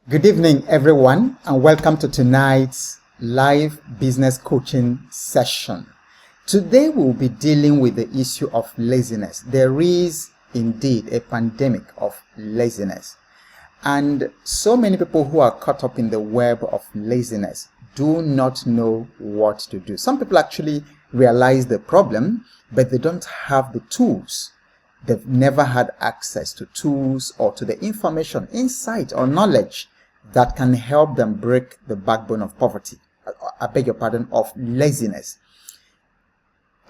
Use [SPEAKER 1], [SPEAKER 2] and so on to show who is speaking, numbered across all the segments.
[SPEAKER 1] Good evening, everyone, and welcome to tonight's live business coaching session. Today, we'll be dealing with the issue of laziness. There is indeed a pandemic of laziness, and so many people who are caught up in the web of laziness do not know what to do. Some people actually realize the problem, but they don't have the tools. They've never had access to tools or to the information, insight, or knowledge that can help them break the backbone of poverty. I beg your pardon, of laziness.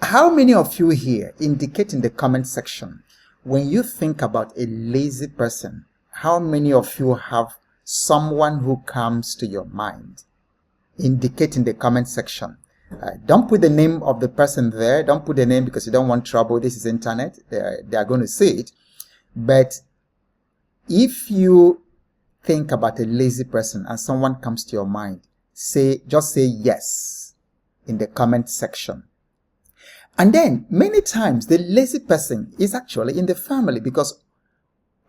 [SPEAKER 1] How many of you here indicate in the comment section when you think about a lazy person? How many of you have someone who comes to your mind? Indicate in the comment section. Don't put the name of the person there. Don't put the name because you don't want trouble. This is internet. They are going to see it. But if you think about a lazy person and someone comes to your mind, just say yes in the comment section. And then many times the lazy person is actually in the family, because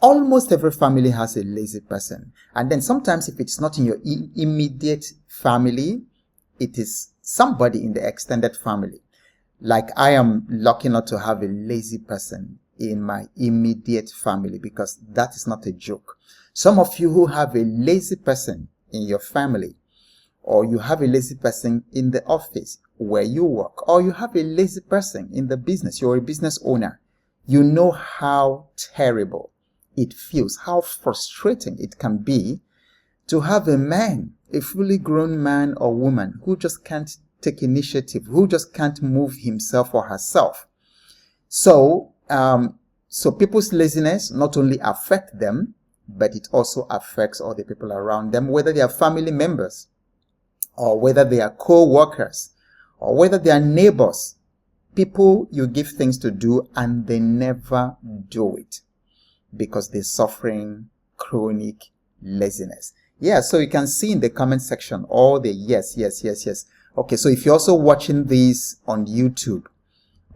[SPEAKER 1] almost every family has a lazy person. And then sometimes if it's not in your immediate family, it is somebody in the extended family. Like, I am lucky not to have a lazy person in my immediate family, because that is not a joke. Some of you who have a lazy person in your family, or you have a lazy person in the office where you work, or you have a lazy person in the business, you're a business owner, you know how terrible it feels, how frustrating it can be to have a man, a fully grown man or woman, who just can't take initiative, who just can't move himself or herself. So people's laziness not only affect them, but it also affects all the people around them, whether they are family members, or whether they are co-workers, or whether they are neighbors. People you give things to do and they never do it because they're suffering chronic laziness. Yeah, so you can see in the comment section all the yes. Okay, so if you're also watching this on YouTube,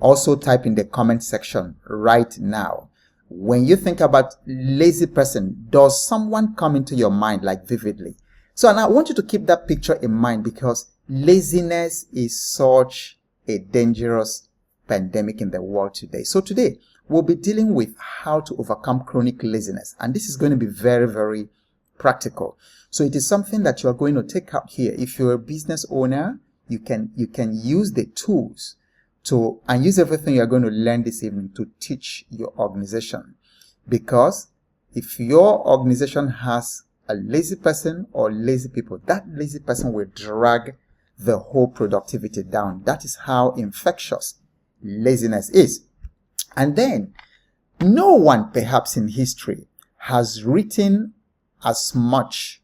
[SPEAKER 1] also type in the comment section right now. When you think about lazy person, does someone come into your mind like vividly? So, and I want you to keep that picture in mind, because laziness is such a dangerous pandemic in the world today. So today, we'll be dealing with how to overcome chronic laziness. And this is going to be very, very practical. So it is something that you're going to take out here. If you're a business owner, you can use the tools and use everything you're going to learn this evening to teach your organization. Because if your organization has a lazy person or lazy people, that lazy person will drag the whole productivity down. That is how infectious laziness is. And then, no one perhaps in history has written as much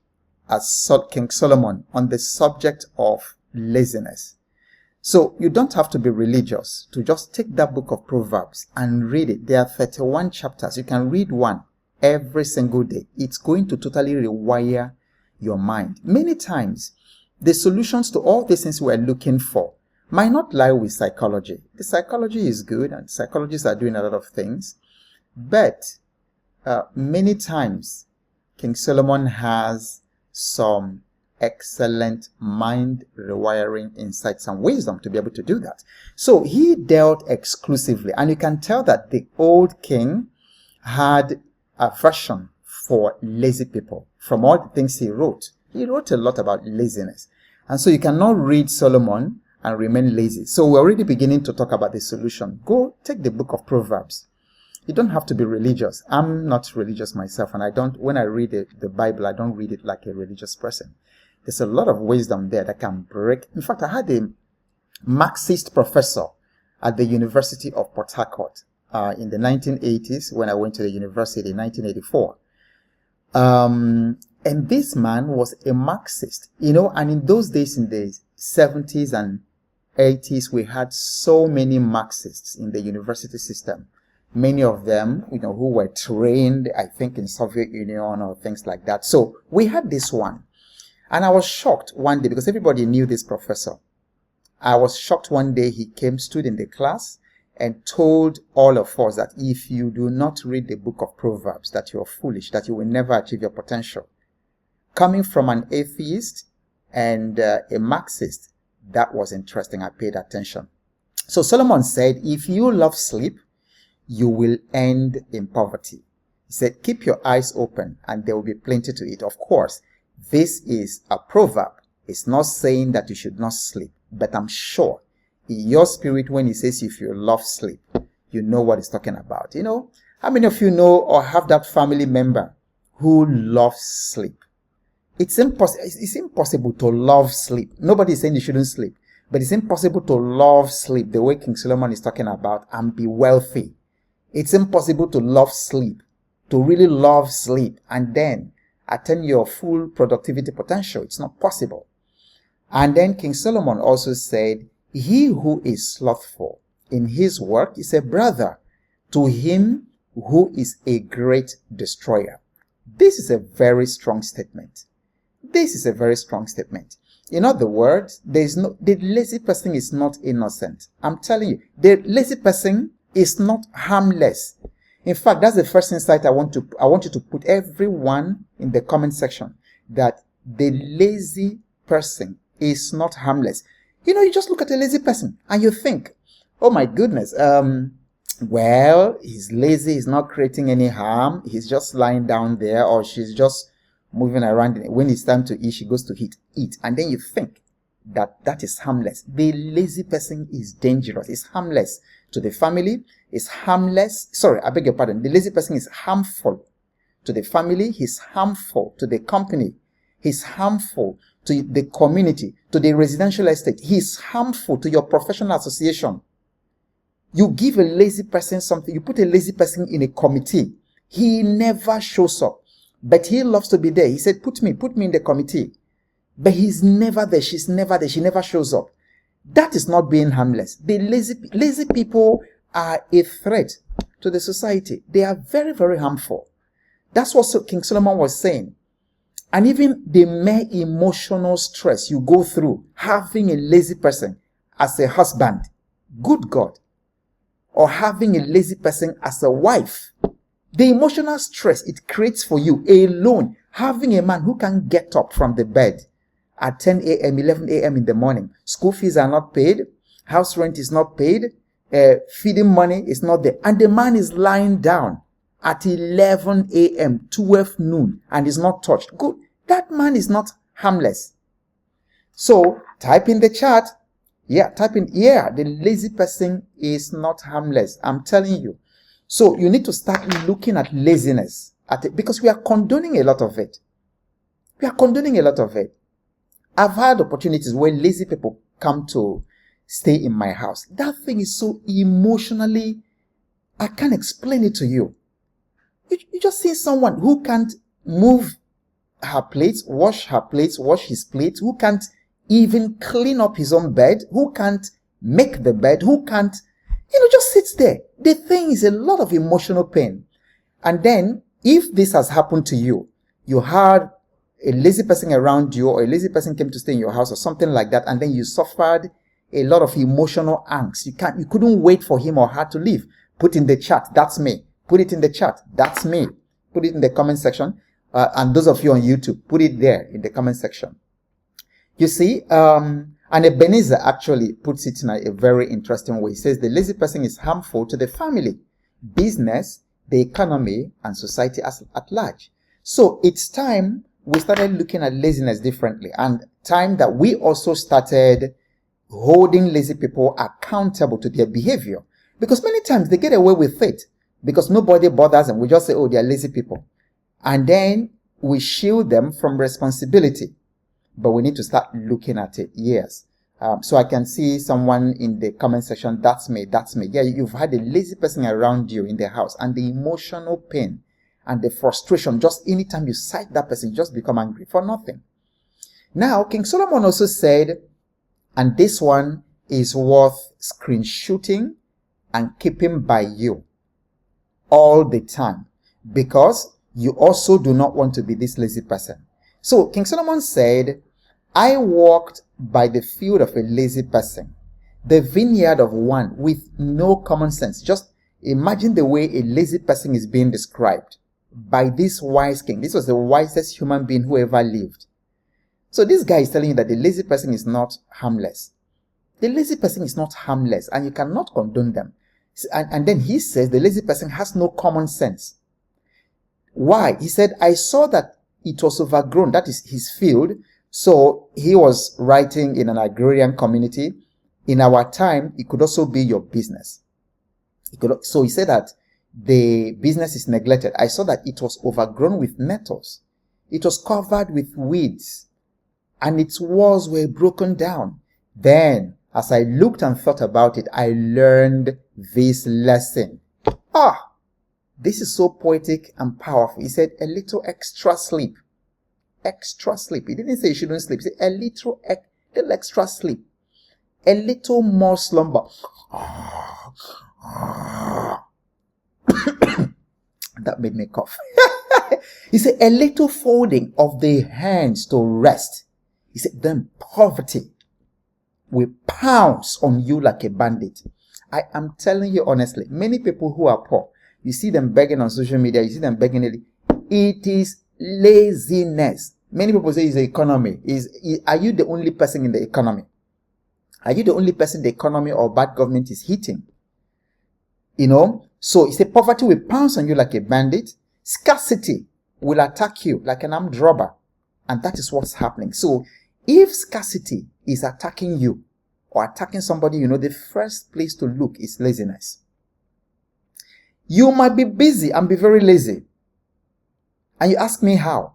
[SPEAKER 1] as King Solomon on the subject of laziness. So you don't have to be religious to just take that book of Proverbs and read it. There are 31 chapters. You can read one every single day. It's going to totally rewire your mind. Many times, the solutions to all these things we're looking for might not lie with psychology. The psychology is good, and psychologists are doing a lot of things. But many times, King Solomon has some excellent mind rewiring insights and wisdom to be able to do that. So he dealt exclusively, and you can tell that the old king had aversion for lazy people. From all the things he wrote a lot about laziness. And so you cannot read Solomon and remain lazy. So we're already beginning to talk about the solution. Go take the book of Proverbs. You don't have to be religious. I'm not religious myself, and when I read the Bible, I don't read it like a religious person. There's a lot of wisdom there that can break. In fact, I had a Marxist professor at the University of Port Harcourt in the 1980s when I went to the university in 1984. And this man was a Marxist, and in those days, in the 70s and 80s, we had so many Marxists in the university system. Many of them, who were trained, I think, in Soviet Union or things like that. So we had this one. And I was shocked one day, because everybody knew this professor. I was shocked one day he stood in the class and told all of us that if you do not read the book of Proverbs, that you're foolish, that you will never achieve your potential. Coming from an atheist and a Marxist, that was interesting. I paid attention. So Solomon said, if you love sleep, you will end in poverty. He said, keep your eyes open and there will be plenty to eat. Of course, this is a proverb. It's not saying that you should not sleep, but I'm sure in your spirit, when he says if you love sleep, you know what he's talking about. You know, how many of you know or have that family member who loves sleep? It's impossible to love sleep. Nobody is saying you shouldn't sleep, but it's impossible to love sleep the way King Solomon is talking about and be wealthy. It's impossible to love sleep, to really love sleep, and then attain your full productivity potential. It's not possible. And then King Solomon also said, he who is slothful in his work is a brother to him who is a great destroyer. This is a very strong statement. This is a very strong statement. In other words, the lazy person is not innocent. I'm telling you, the lazy person is not harmless. In fact, that's the first insight I want you to put everyone in the comment section, that the lazy person is not harmless. You know, you just look at a lazy person and you think, oh my goodness, well, he's lazy, he's not creating any harm, he's just lying down there, or she's just moving around. When it's time to eat, she goes to eat. And then you think that is harmless. The lazy person is dangerous. It's harmless to the family. It's harmless. Sorry, I beg your pardon. The lazy person is harmful to the family. He's harmful to the company. He's harmful to the community, to the residential estate. He's harmful to your professional association. You give a lazy person something, you put a lazy person in a committee. He never shows up, but he loves to be there. He said, put me in the committee. But he's never there. She's never there. She never shows up. That is not being harmless. The lazy people are a threat to the society. They are very, very harmful. That's what King Solomon was saying. And even the mere emotional stress you go through having a lazy person as a husband, good God, or having a lazy person as a wife, the emotional stress it creates for you alone, having a man who can get up from the bed at 10 a.m., 11 a.m. in the morning, school fees are not paid, house rent is not paid, feeding money is not there, and the man is lying down at 11 a.m., 12 noon, and is not touched. Good. That man is not harmless. So, type in the chat. The lazy person is not harmless. I'm telling you. So, you need to start looking at laziness because we are condoning a lot of it. I've had opportunities where lazy people come to stay in my house. That thing is so emotionally, I can't explain it to you. You just see someone who can't move her plates, wash his plates, who can't even clean up his own bed, who can't make the bed, who can't, just sits there. The thing is a lot of emotional pain. And then, if this has happened to you, you had a lazy person around you, or a lazy person came to stay in your house or something like that, and then you suffered a lot of emotional angst. You couldn't wait for him or her to leave. Put in the chat, that's me. Put it in the chat, that's me. Put it in the comment section. And those of you on YouTube, put it there in the comment section. You see, and Ebenezer actually puts it in a very interesting way. He says the lazy person is harmful to the family, business, the economy, and society at large. So it's time we started looking at laziness differently, and time that we also started holding lazy people accountable to their behavior. Because many times they get away with it because nobody bothers them. We just say, oh, they are lazy people. And then we shield them from responsibility. But we need to start looking at it. Yes. So I can see someone in the comment section, that's me. Yeah, you've had a lazy person around you in the house, and the emotional pain and the frustration, just anytime you sight that person, you just become angry for nothing. Now, King Solomon also said, and this one is worth screenshotting and keeping by you all the time, because you also do not want to be this lazy person. So King Solomon said, I walked by the field of a lazy person, the vineyard of one with no common sense. Just imagine the way a lazy person is being described. by this wise king. This was the wisest human being who ever lived. So this guy is telling you that the lazy person is not harmless. The lazy person is not harmless, and you cannot condone them. And then he says the lazy person has no common sense. Why? He said, I saw that it was overgrown. That is his field. So he was writing in an agrarian community. In our time, it could also be your business. So he said that the business is neglected. I saw that it was overgrown with nettles. It was covered with weeds, and its walls were broken down. Then, as I looked and thought about it, I learned this lesson. This is so poetic and powerful. He said, a little extra sleep. Extra sleep. He didn't say you shouldn't sleep. He said, a little extra sleep. A little more slumber. That made me cough. He said, a little folding of the hands to rest. He said, then poverty will pounce on you like a bandit. I am telling you honestly, many people who are poor, you see them begging on social media, you see them begging. It is laziness. Many people say it's the economy. Are you the only person in the economy? Are you the only person the economy or bad government is hitting? So he said poverty will pounce on you like a bandit. Scarcity will attack you like an armed robber. And that is what's happening. So if scarcity is attacking you or attacking somebody, the first place to look is laziness. You might be busy and be very lazy. And you ask me how.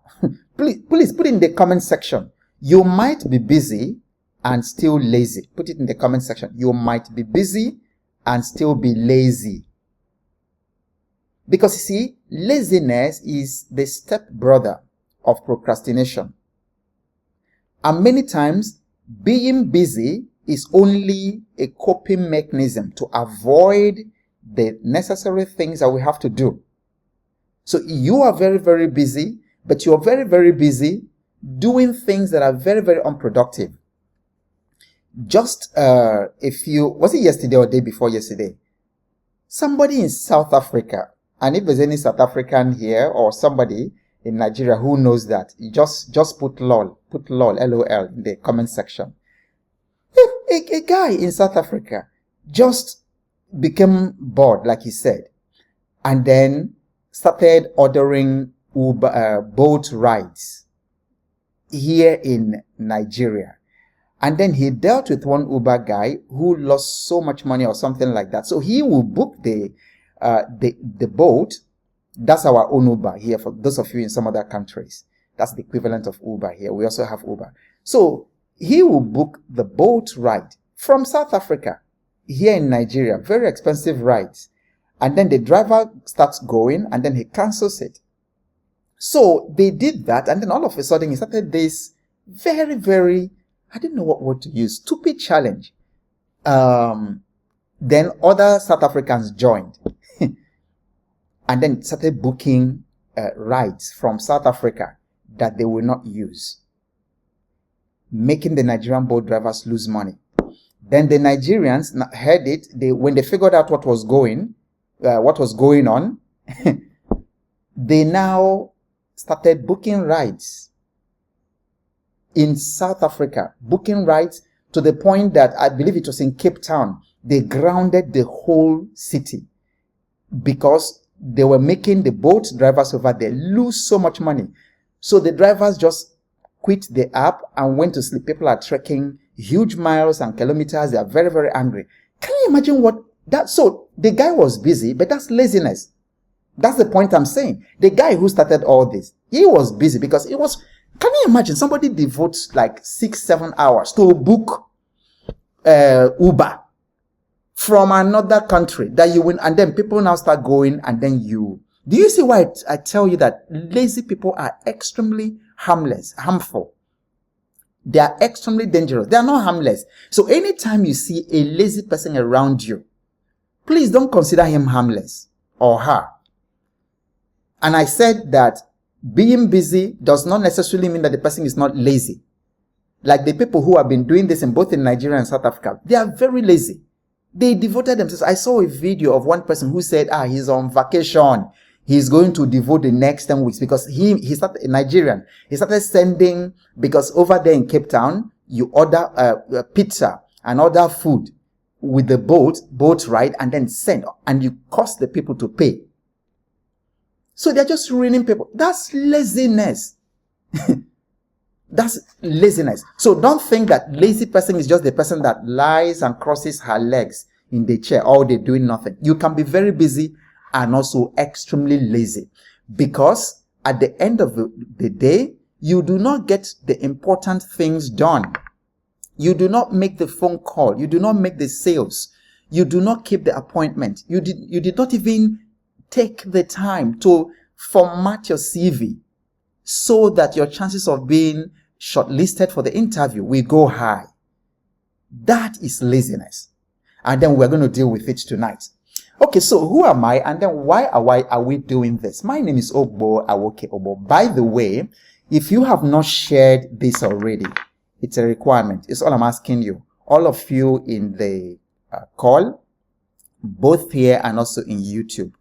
[SPEAKER 1] Please put it in the comment section. You might be busy and still lazy. Put it in the comment section. You might be busy and still be lazy. Because you see, laziness is the stepbrother of procrastination. And many times, being busy is only a coping mechanism to avoid the necessary things that we have to do. So you are very, very busy, but you are very, very busy doing things that are very, very unproductive. Just was it yesterday or day before yesterday? Somebody in South Africa, and if there's any South African here or somebody in Nigeria who knows that, you just put LOL, LOL in the comment section. A guy in South Africa just became bored, like he said, and then started ordering boat rides here in Nigeria. And then he dealt with one Uber guy who lost so much money or something like that. So he will book the boat. That's our own Uber here for those of you in some other countries. That's the equivalent of Uber here. We also have Uber. So he will book the boat ride from South Africa here in Nigeria. Very expensive rides. And then the driver starts going and then he cancels it. So they did that, and then all of a sudden he started this very, very, I didn't know what word to use, stupid challenge. Then other South Africans joined and then started booking rides from South Africa that they will not use, making the Nigerian boat drivers lose money. Then the Nigerians heard it. When they figured out what was going on, they now started booking rides in South Africa, booking rides to the point that I believe it was in Cape Town. They grounded the whole city because they were making the boat drivers over there lose so much money. So the drivers just quit the app and went to sleep. People are trekking huge miles and kilometers. They are very, very angry. Can you imagine so the guy was busy, but that's laziness. That's the point I'm saying. The guy who started all this, he was busy because it was, can you imagine somebody devotes like 6-7 hours to book Uber from another country that you win, and then people now start going, and then do you see why I tell you that lazy people are extremely harmful? They are extremely dangerous. They are not harmless. So anytime you see a lazy person around you, please don't consider him harmless or her. And I said that being busy does not necessarily mean that the person is not lazy. Like the people who have been doing this in both in Nigeria and South Africa, they are very lazy. They devoted themselves. I saw a video of one person who said, he's on vacation. He's going to devote the next 10 weeks because he started Nigerian. He started sending, because over there in Cape Town, you order pizza and order food with the boat ride, and then send, and you cost the people to pay. So they're just ruining people. That's laziness. That's laziness. So don't think that lazy person is just the person that lies and crosses her legs in the chair all day doing nothing. You can be very busy and also extremely lazy, because at the end of the day, you do not get the important things done. You do not make the phone call. You do not make the sales. You do not keep the appointment. You did not even take the time to format your CV so that your chances of being shortlisted for the interview will go high. That is laziness. And then we're going to deal with it tonight. Okay, so who am I, and then why are we doing this? My name is Ogbo Awoke Ogbo. By the way, if you have not shared this already, it's a requirement. It's all I'm asking you. All of you in the call, both here and also in YouTube,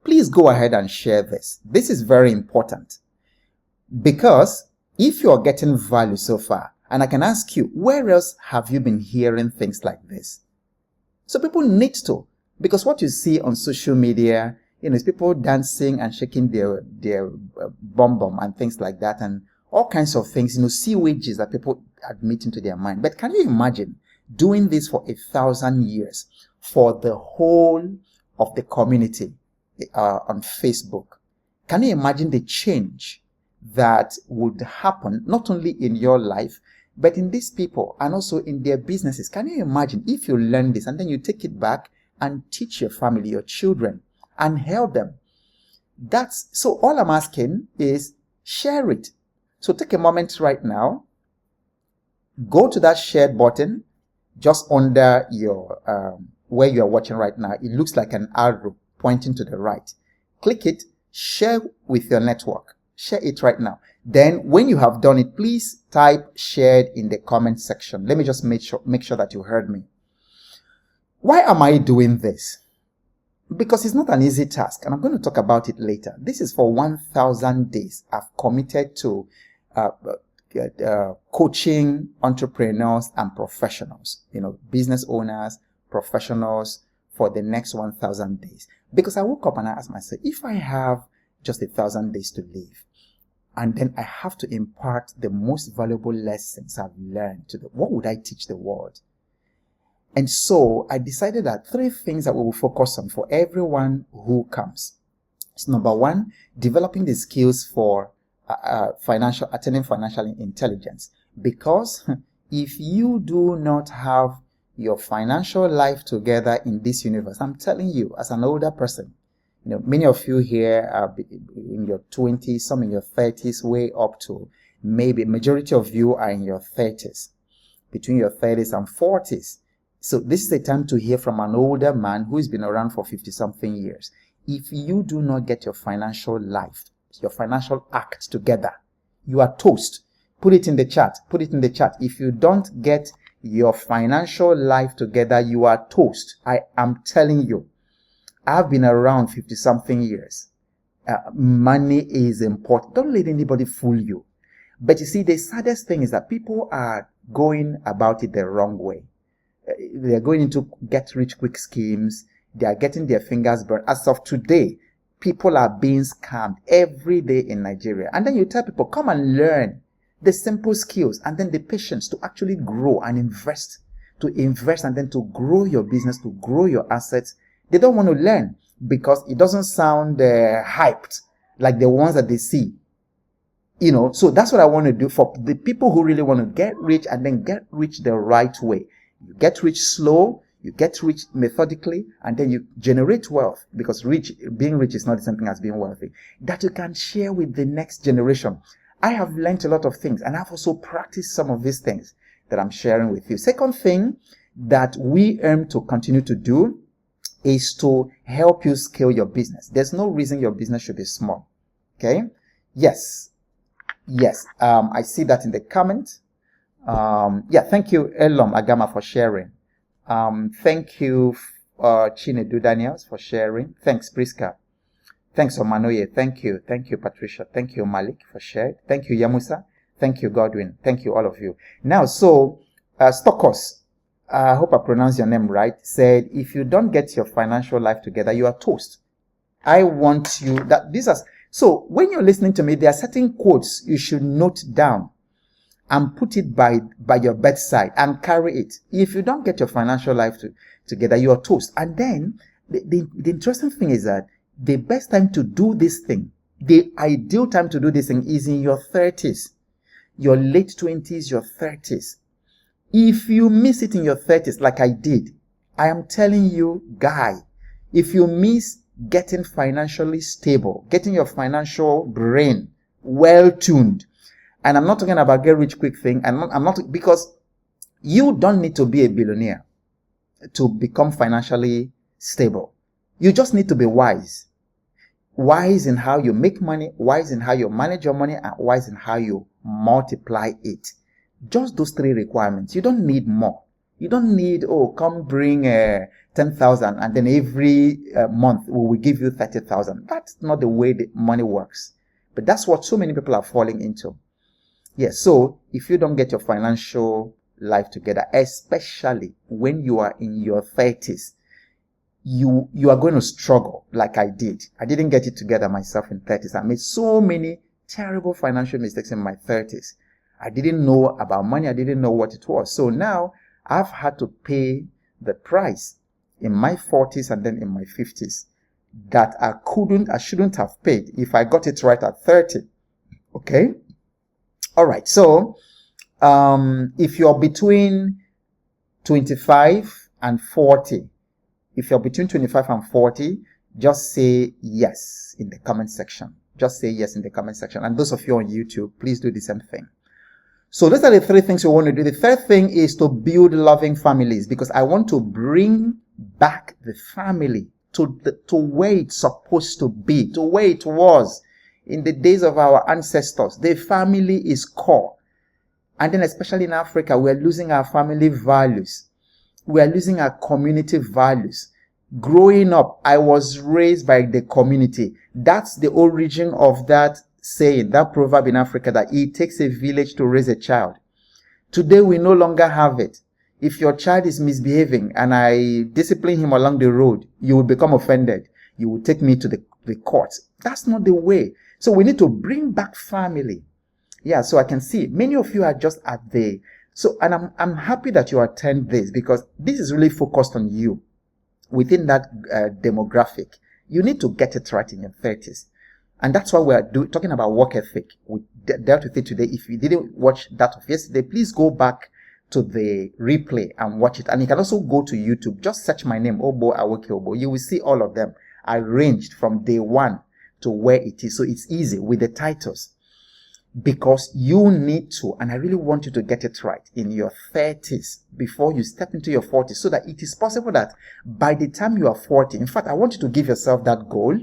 [SPEAKER 1] please go ahead and share this. This is very important, because if you're getting value so far, and I can ask you, where else have you been hearing things like this? So people need to, because what you see on social media, is people dancing and shaking their bum and things like that, and all kinds of things, sewages that people admit into their mind. But can you imagine doing this for 1,000 years for the whole of the community on Facebook? Can you imagine the change that would happen not only in your life, but in these people and also in their businesses? Can you imagine if you learn this and then you take it back and teach your family, your children, and help them? So all I'm asking is share it. So take a moment right now, go to that share button just under your where you are watching right now. It looks like an arrow pointing to the right. Click it, share with your network. Share it right now. Then when you have done it, please type shared in the comment section. Let me just make sure that you heard me. Why am I doing this? Because it's not an easy task, and I'm going to talk about it later. This is for 1,000 days. I've committed to coaching entrepreneurs and professionals, business owners, professionals, for the next 1,000 days. Because I woke up and I asked myself, if I have just 1,000 days to live, and then I have to impart the most valuable lessons I've learned what would I teach the world? And so I decided that 3 things that we will focus on for everyone who comes. So number 1, developing the skills for attaining financial intelligence. Because if you do not have your financial life together in this universe, I'm telling you, as an older person, many of you here are in your 20s, some in your 30s, way up to maybe majority of you are in your 30s, between your 30s and 40s. So this is a time to hear from an older man who's been around for 50-something years. If you do not get your financial life, your financial act together, you are toast. Put it in the chat. Put it in the chat. If you don't get your financial life together, you are toast. I am telling you. I've been around 50-something years. Money is important. Don't let anybody fool you. But you see, the saddest thing is that people are going about it the wrong way. They're going into get-rich-quick schemes. They are getting their fingers burned. As of today, people are being scammed every day in Nigeria. And then you tell people, come and learn the simple skills and then the patience to actually grow and invest and then to grow your business, to grow your assets. They don't want to learn because it doesn't sound hyped like the ones that they see. So that's what I want to do for the people who really want to get rich and then get rich the right way. You get rich slow, you get rich methodically, and then you generate wealth, because being rich is not the same thing as being wealthy, that you can share with the next generation. I have learned a lot of things, and I've also practiced some of these things that I'm sharing with you. Second thing that we aim to continue to do is to help you scale your business. There's no reason your business should be small. Okay? Yes. I see that in the comment. Thank you, Elom Agama, for sharing. Thank you, Chinedu Daniels, for sharing. Thanks, Priska. Thanks, Omanoye. Thank you. Thank you, Patricia. Thank you, Malik, for shared. Thank you, Yamusa. Thank you, Godwin. Thank you, all of you. Now, so, Stokos, I hope I pronounced your name right, said, if you don't get your financial life together, you are toast. I want you, that these are, so when you're listening to me, there are certain quotes you should note down and put it by your bedside and carry it. If you don't get your financial life together, you are toast. And then, the interesting thing is that the best time to do this thing, the ideal time to do this thing is in your 30s, your late 20s, your 30s. If you miss it in your 30s, like I did, I am telling you, guy, if you miss getting financially stable, getting your financial brain well-tuned, and I'm not talking about get rich quick thing, I'm not, because you don't need to be a billionaire to become financially stable. You just need to be wise. Wise in how you make money, wise in how you manage your money, and wise in how you multiply it. Just those three requirements. You don't need more. You don't need, come bring 10,000 and then every month we will give you 30,000. That's not the way the money works. But that's what so many people are falling into. Yes, so if you don't get your financial life together, especially when you are in your 30s, you are going to struggle like I did. I didn't get it together myself in 30s. I made so many terrible financial mistakes in my 30s. I didn't know about money. I didn't know what it was. So now I've had to pay the price in my 40s and then in my 50s that I shouldn't have paid if I got it right at 30. Okay? All right. So, if you're between 25 and 40, if you're between 25 and 40, just say yes in the comment section. Just say yes in the comment section. And those of you on YouTube, please do the same thing. So those are the three things we want to do. The third thing is to build loving families, because I want to bring back the family to where it's supposed to be, to where it was in the days of our ancestors. The family is core. And then especially in Africa, we're losing our family values. We are losing our community values. Growing up, I was raised by the community. That's the origin of that saying, that proverb in Africa, that it takes a village to raise a child. Today, we no longer have it. If your child is misbehaving and I discipline him along the road, you will become offended. You will take me to the courts. That's not the way. So we need to bring back family. Yeah, so I can see many of you are just at the... So, and I'm happy that you attend this, because this is really focused on you within that demographic. You need to get it right in your 30s. And that's why we're talking about work ethic. We dealt with it today. If you didn't watch that of yesterday, please go back to the replay and watch it. And you can also go to YouTube. Just search my name, Ogbo Awoke Ogbo. You will see all of them arranged from day one to where it is. So it's easy with the titles. Because you need to, and I really want you to get it right in your 30s before you step into your 40s, so that it is possible that by the time you are 40, in fact, I want you to give yourself that goal,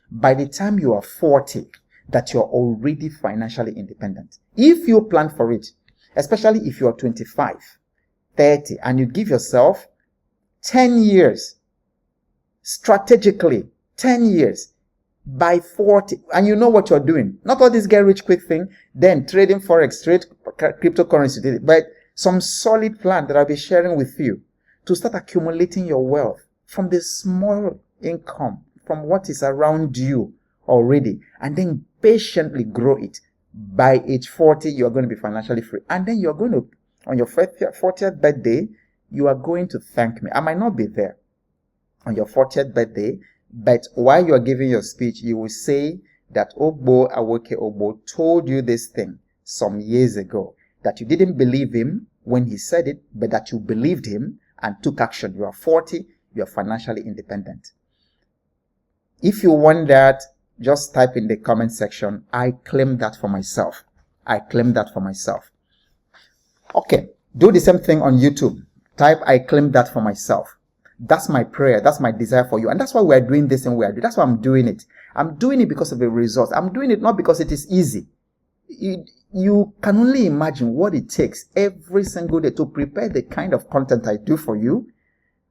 [SPEAKER 1] by the time you are 40, that you're already financially independent. If you plan for it, especially if you are 25, 30, and you give yourself 10 years, strategically, 10 years, by 40, and you know what you're doing, not all this get rich quick thing, then trading forex, trade cryptocurrency, but some solid plan that I'll be sharing with you to start accumulating your wealth from the small income, from what is around you already, and then patiently grow it. By age 40, you're going to be financially free, and then you're going to, on your 40th birthday, you are going to thank me. I might not be there on your 40th birthday, but while you are giving your speech, you will say that Ogbo Awoke Ogbo told you this thing some years ago, that you didn't believe him when he said it, but that you believed him and took action. You are 40, you are financially independent. If you want that, just type in the comment section, I claim that for myself. I claim that for myself. Okay, do the same thing on YouTube. Type, I claim that for myself. That's my prayer. That's my desire for you. And that's why we're doing this and that's why I'm doing it. I'm doing it because of the results. I'm doing it not because it is easy. You can only imagine what it takes every single day to prepare the kind of content I do for you,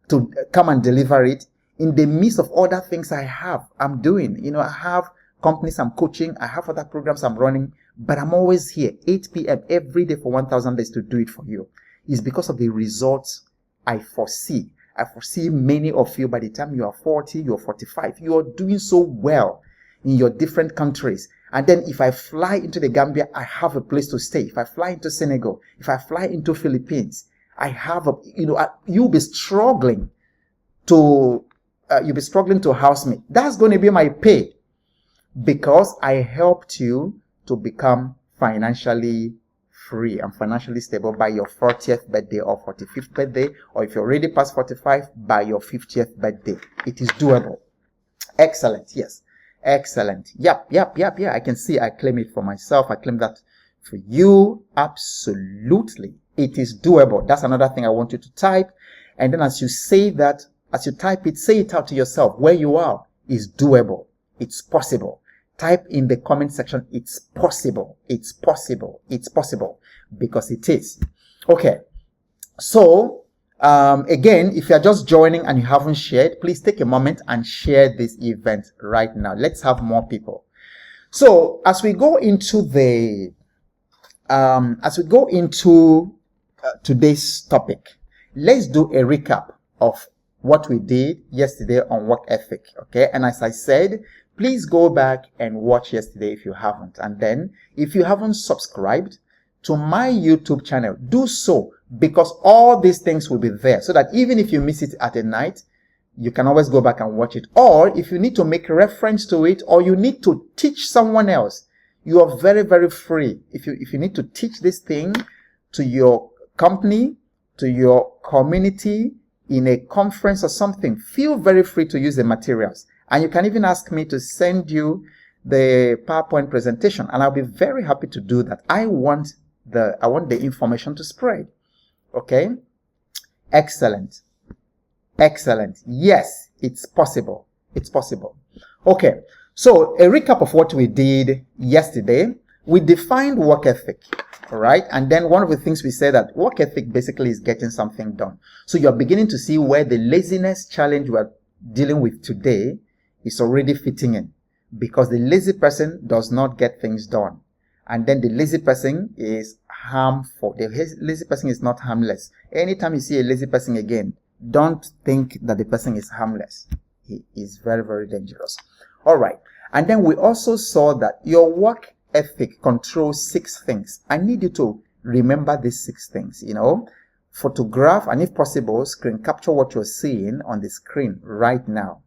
[SPEAKER 1] to come and deliver it in the midst of other things I'm doing. I have companies I'm coaching, I have other programs I'm running, but I'm always here 8 p.m. every day for 1,000 days to do it for you. It's because of the results I foresee. I foresee many of you, by the time you are 40, you're 45, you are doing so well in your different countries. And then if I fly into the Gambia, I have a place to stay. If I fly into Senegal, if I fly into Philippines, I have you'll be struggling to house me. That's going to be my pay, because I helped you to become financially free and financially stable by your 40th birthday or 45th birthday, or if you're already past 45, by your 50th birthday. It is doable. Excellent. Yes. Excellent. Yep. I can see. I claim it for myself. I claim that for you. Absolutely. It is doable. That's another thing I want you to type. And then as you say that, as you type it, say it out to yourself. Where you are is doable. It's possible. Type in the comment section, it's possible. It's possible. It's possible. Because it is. Okay. So, again, if you're just joining and you haven't shared, please take a moment and share this event right now. Let's have more people. So, as we go into today's topic, let's do a recap of what we did yesterday on work ethic. Okay. And as I said, please go back and watch yesterday if you haven't. And then if you haven't subscribed to my YouTube channel, do so, because all these things will be there, so that even if you miss it at a night, you can always go back and watch it. Or if you need to make reference to it, or you need to teach someone else, you are very, very free. If you need to teach this thing to your company, to your community, in a conference or something, feel very free to use the materials. And you can even ask me to send you the PowerPoint presentation, and I'll be very happy to do that. I want the information to spread. Okay? Excellent. Excellent. Yes, it's possible. It's possible. Okay. So, a recap of what we did yesterday. We defined work ethic. All right. And then one of the things we said, that work ethic basically is getting something done. So you're beginning to see where the laziness challenge we're dealing with today is already fitting in, because the lazy person does not get things done. And then the lazy person is harmful. The lazy person is not harmless. Anytime you see a lazy person again, don't think that the person is harmless. He is very, very dangerous. All right. And then we also saw that your work ethic controls 6 things. I need you to remember these 6 things, photograph, and if possible, screen capture what you're seeing on the screen right now,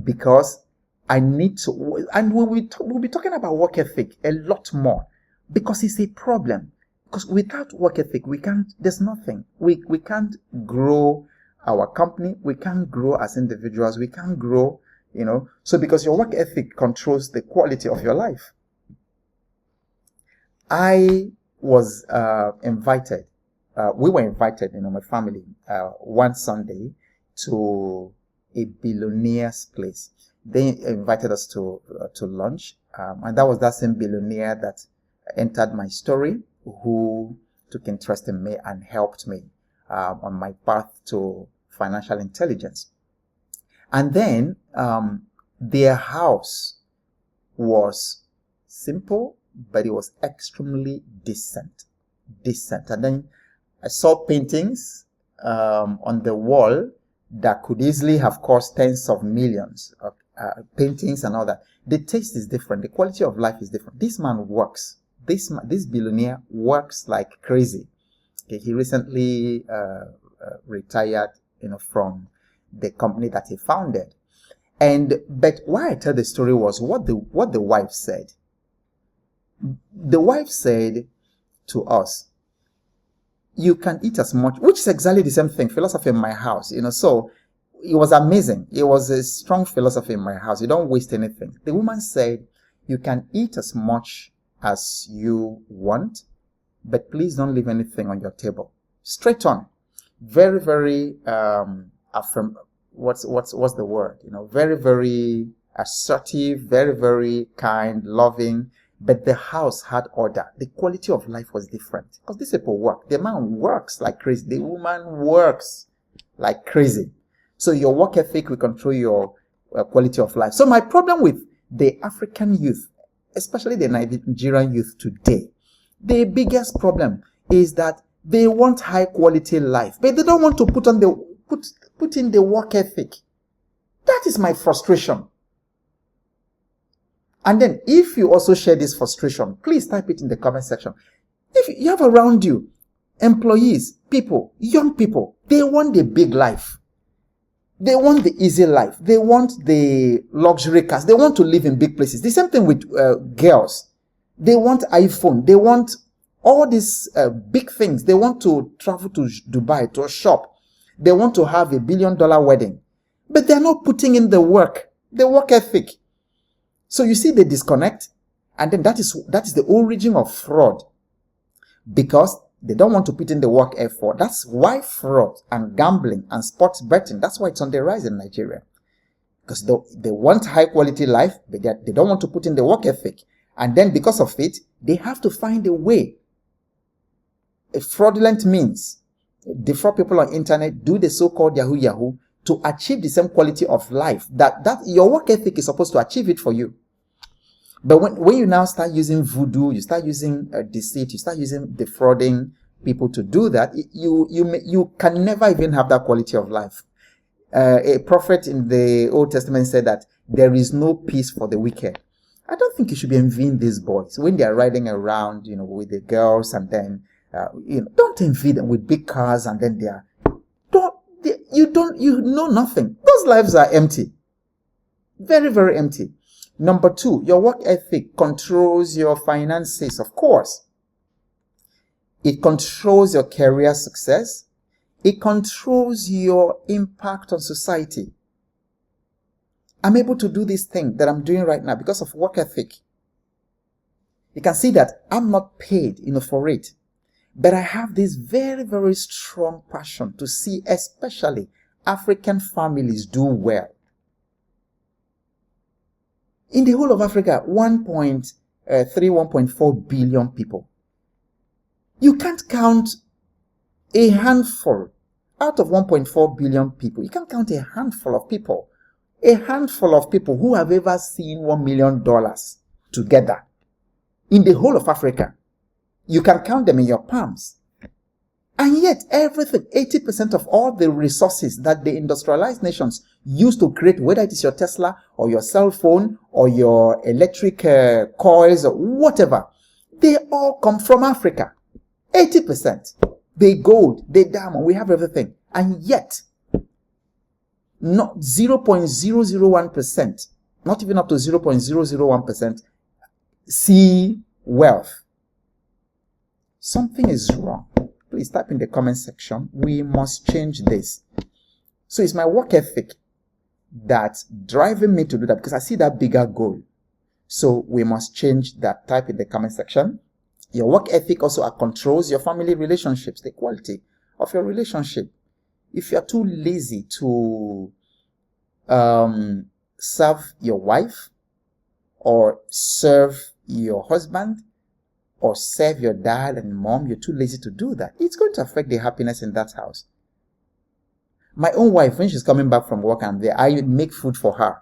[SPEAKER 1] because I need to, and we'll be talking about work ethic a lot more, because it's a problem. Because without work ethic, there's nothing. We can't grow our company. We can't grow as individuals. We can't grow, so because your work ethic controls the quality of your life. I was invited, we were invited, my family, one Sunday to a billionaire's place. They invited us to lunch, and that was that same billionaire that entered my story, who took interest in me and helped me on my path to financial intelligence. And then their house was simple, but it was extremely decent. And then I saw paintings on the wall that could easily have cost tens of millions of paintings and all that. The taste is different. The quality of life is different. This man works. This billionaire works like crazy. Okay, he recently retired, from the company that he founded. But why I tell the story was what the wife said. The wife said to us, you can eat as much, which is exactly the same thing, philosophy in my house, so it was amazing. It was a strong philosophy in my house. You don't waste anything. The woman said, you can eat as much as you want, but please don't leave anything on your table. Straight on. Very, very, what's the word? Very, very assertive, very, very kind, loving. But the house had order. The quality of life was different. Because these people work. The man works like crazy. The woman works like crazy. So your work ethic will control your quality of life. So my problem with the African youth, especially the Nigerian youth today, the biggest problem is that they want high quality life, but they don't want to put in the work ethic. That is my frustration. And then if you also share this frustration, please type it in the comment section. If you have around you employees, people, young people, they want the big life. They want the easy life. They want the luxury cars. They want to live in big places. The same thing with girls. They want iPhone. They want all these big things. They want to travel to Dubai to a shop. They want to have $1 billion wedding. But they're not putting in the work ethic. So you see the disconnect. And then that is the origin of fraud. Because they don't want to put in the work effort. That's why fraud and gambling and sports betting, that's why it's on the rise in Nigeria. Because they want high quality life, but they don't want to put in the work ethic. And then because of it, they have to find a way, a fraudulent means, defraud people on internet, do the so-called Yahoo to achieve the same quality of life that your work ethic is supposed to achieve it for you. But when you now start using voodoo, you start using deceit, you start using defrauding people to do that, you can never even have that quality of life. A prophet in the Old Testament said that there is no peace for the wicked. I don't think you should be envying these boys when they are riding around, with the girls, and then don't envy them with big cars, and then you know nothing. Those lives are empty, very, very empty. Number 2, your work ethic controls your finances, of course. It controls your career success. It controls your impact on society. I'm able to do this thing that I'm doing right now because of work ethic. You can see that I'm not paid, for it. But I have this very, very strong passion to see especially African families do well. In the whole of Africa, 1.4 billion people. You can't count a handful out of 1.4 billion people. You can't count a handful of people who have ever seen $1 million together in the whole of Africa. You can count them in your palms. And yet, everything, 80% of all the resources that the industrialized nations use to create, whether it is your Tesla or your cell phone or your electric coils or whatever, they all come from Africa. 80%. The gold, the diamond, we have everything. And yet, not 0.001%, not even up to 0.001%, see wealth. Something is wrong. Please type in the comment section. We must change this. So it's my work ethic that's driving me to do that because I see that bigger goal. So we must change that. Type in the comment section. Your work ethic also controls your family relationships, the quality of your relationship. If you're too lazy to serve your wife or serve your husband, or serve your dad and mom, you're too lazy to do that, it's going to affect the happiness in that house. My own wife, when she's coming back from work and I make food for her.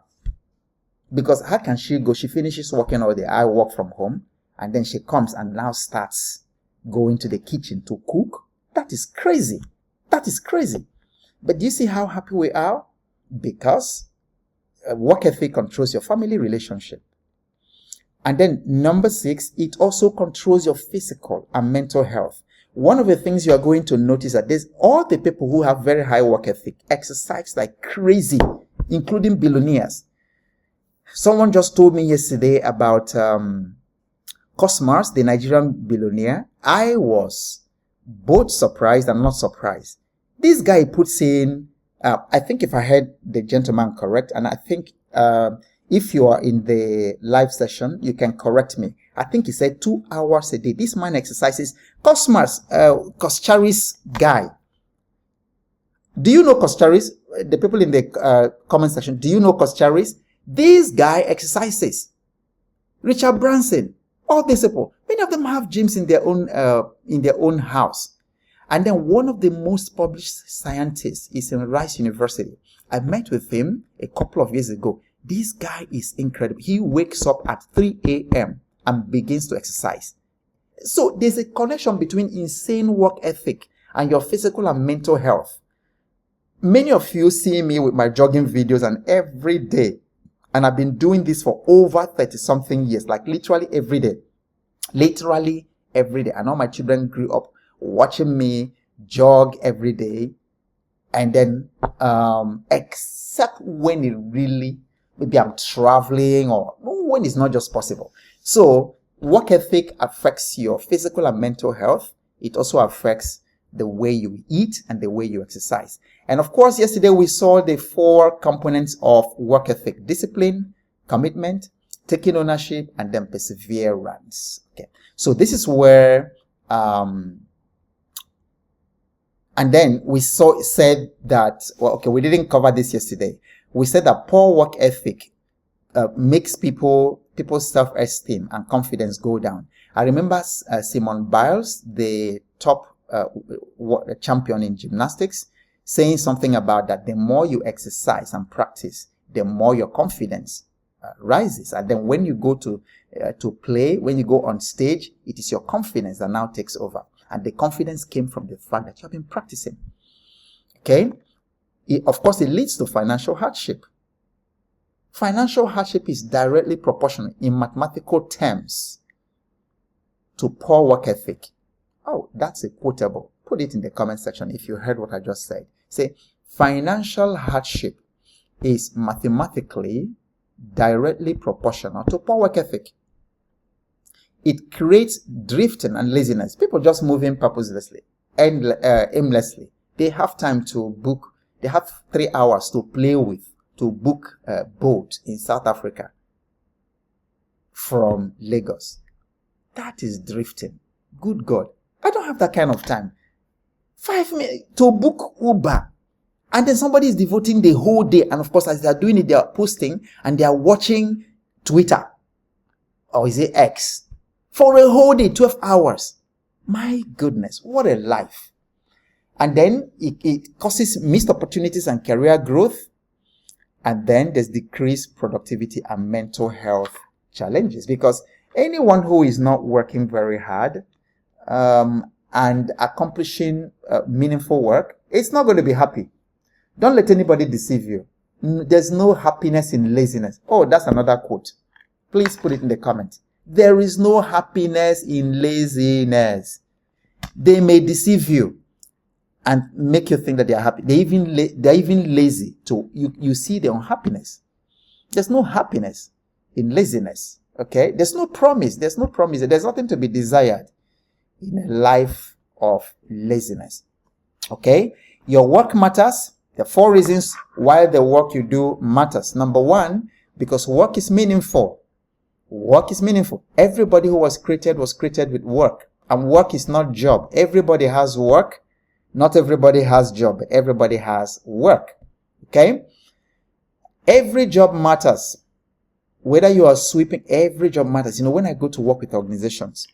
[SPEAKER 1] Because how can she go? She finishes working all day. I work from home. And then she comes and now starts going to the kitchen to cook. That is crazy. That is crazy. But do you see how happy we are? Because work ethic controls your family relationship. And then number 6, it also controls your physical and mental health. One of the things you are going to notice that there's all the people who have very high work ethic exercise like crazy, including billionaires. Someone just told me yesterday about Cosmos, the Nigerian billionaire. I was both surprised and not surprised. This guy puts in, I think if I heard the gentleman correct, and I think if you are in the live session, you can correct me. I think he said 2 hours a day. This man exercises. Cosmos, Koschari's guy. Do you know Koschari's? The people in the comment section, do you know Koschari's? This guy exercises. Richard Branson, all these people. Many of them have gyms in their own house. And then one of the most published scientists is in Rice University. I met with him a couple of years ago. This guy is incredible. He wakes up at 3 a.m. and begins to exercise. So there's a connection between insane work ethic and your physical and mental health. Many of you see me with my jogging videos and every day. And I've been doing this for over 30 something years, like literally every day. Literally every day. And all my children grew up watching me jog every day. And then, except when it really, maybe I'm traveling or when it's not just possible. So work ethic affects your physical and mental health. It also affects the way you eat and the way you exercise. And of course, yesterday we saw the 4 components of work ethic: discipline, commitment, taking ownership, and then perseverance. Okay. So this is where, and then we said that, well, okay, we didn't cover this yesterday. We said that poor work ethic makes people's self-esteem and confidence go down. I remember Simone Biles, the top champion in gymnastics, saying something about that. The more you exercise and practice, the more your confidence rises. And then when you go to play, when you go on stage, it is your confidence that now takes over. And the confidence came from the fact that you have been practicing. Okay? Of course, it leads to financial hardship. Financial hardship is directly proportional in mathematical terms to poor work ethic. Oh, that's a quotable. Put it in the comment section if you heard what I just said. Say, financial hardship is mathematically directly proportional to poor work ethic. It creates drifting and laziness. People just moving purposelessly and aimlessly. They have time to book. They have 3 hours to play with, to book a boat in South Africa from Lagos. That is drifting. Good God. I don't have that kind of time. 5 minutes to book Uber. And then somebody is devoting the whole day. And of course, as they are doing it, they are posting and they are watching Twitter. Or is it X? For a whole day, 12 hours. My goodness, what a life. And then it causes missed opportunities and career growth. And then there's decreased productivity and mental health challenges. Because anyone who is not working very hard and accomplishing meaningful work, it's not going to be happy. Don't let anybody deceive you. There's no happiness in laziness. Oh, that's another quote. Please put it in the comments. There is no happiness in laziness. They may deceive you and make you think that they are happy. They're even lazy. So you see their unhappiness. There's no happiness in laziness. Okay? There's no promise. There's no promise. There's nothing to be desired in a life of laziness. Okay? Your work matters. There are 4 reasons why the work you do matters. Number 1, because work is meaningful. Work is meaningful. Everybody who was created with work. And work is not job. Everybody has work. Not everybody has job. Everybody has work. Okay? Every job matters. Whether you are sweeping, every job matters. You know, when I go to work with organizations,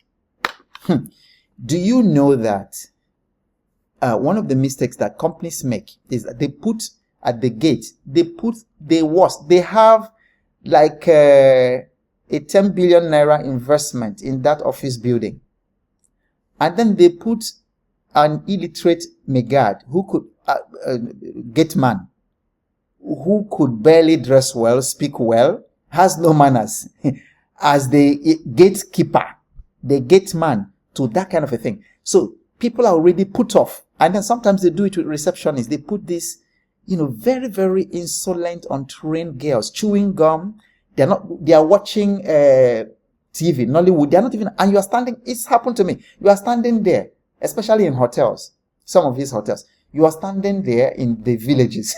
[SPEAKER 1] do you know that one of the mistakes that companies make is that they put at the gate, they have like a 10 billion naira investment in that office building. And then they put an illiterate megad who could, gate man, who could barely dress well, speak well, has no manners, as the gatekeeper, the gate man to that kind of a thing. So people are already put off. And then sometimes they do it with receptionists. They put this, very, very insolent, untrained girls chewing gum. They are watching TV, Nollywood. They are not even, and you are standing, it's happened to me. You are standing there, especially in hotels, some of these hotels. You are standing there in the villages,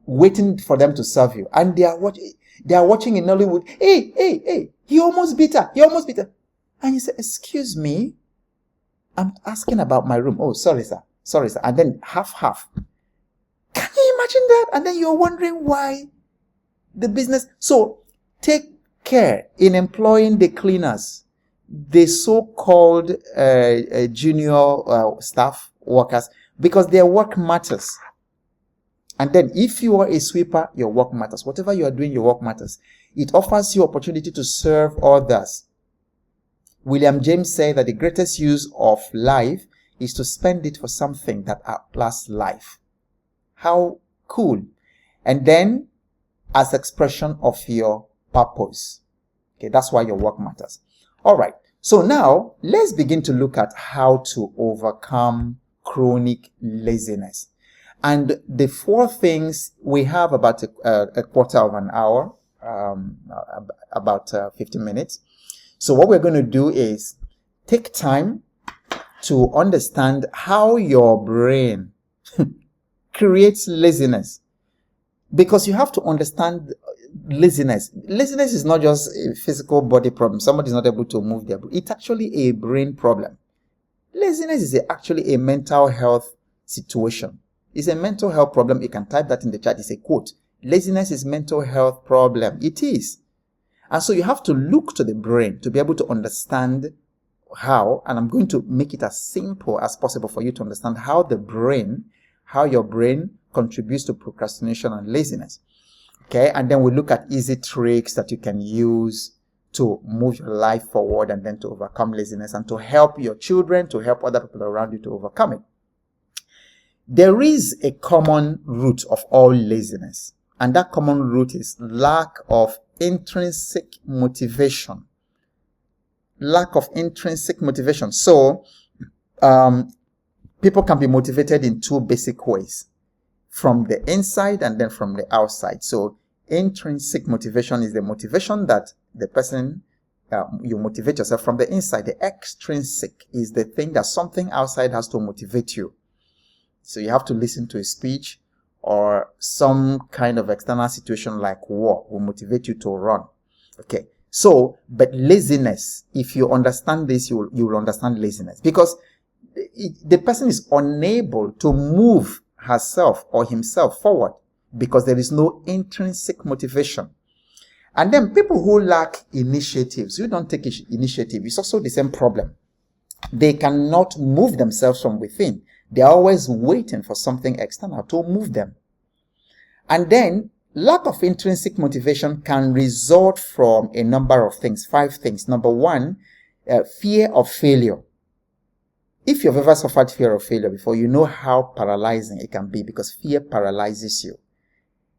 [SPEAKER 1] waiting for them to serve you. And they are watching in Nollywood. Hey, he almost beat her. And you say, excuse me, I'm asking about my room. Oh, sorry, sir. And then half. Can you imagine that? And then you're wondering why the business. So take care in employing the cleaners, the so-called junior staff workers, because their work matters. And then if you are a sweeper, your work matters. Whatever you are doing, your work matters. It offers you opportunity to serve others. William James said that the greatest use of life is to spend it for something that outlasts life. How cool. And then as expression of your purpose. Okay, that's why your work matters. All right. So now let's begin to look at how to overcome chronic laziness. And the 4 things, we have about a quarter of an hour, about 15 minutes. So what we're going to do is take time to understand how your brain creates laziness. Because you have to understand laziness. Laziness is not just a physical body problem. Somebody's not able to move their body. It's actually a brain problem. Laziness is actually a mental health situation. It's a mental health problem. You can type that in the chat. It's a quote. Laziness is mental health problem. It is. And so you have to look to the brain to be able to understand how, and I'm going to make it as simple as possible for you to understand how your brain contributes to procrastination and laziness. Okay, and then we look at easy tricks that you can use to move your life forward and then to overcome laziness and to help your children, to help other people around you to overcome it. There is a common root of all laziness, and that common root is lack of intrinsic motivation. Lack of intrinsic motivation. So, people can be motivated in 2 basic ways, from the inside and then from the outside. So, intrinsic motivation is the motivation that the person, you motivate yourself from the inside. The extrinsic is the thing that something outside has to motivate you. So you have to listen to a speech or some kind of external situation like war will motivate you to run. Okay. So, but laziness, if you understand this, you will understand laziness, because the person is unable to move herself or himself forward because there is no intrinsic motivation. And then people who lack initiatives, who don't take initiative, it's also the same problem. They cannot move themselves from within. They're always waiting for something external to move them. And then lack of intrinsic motivation can result from a number of things, 5 things. Number 1, fear of failure. If you've ever suffered fear of failure before, you know how paralyzing it can be, because fear paralyzes you.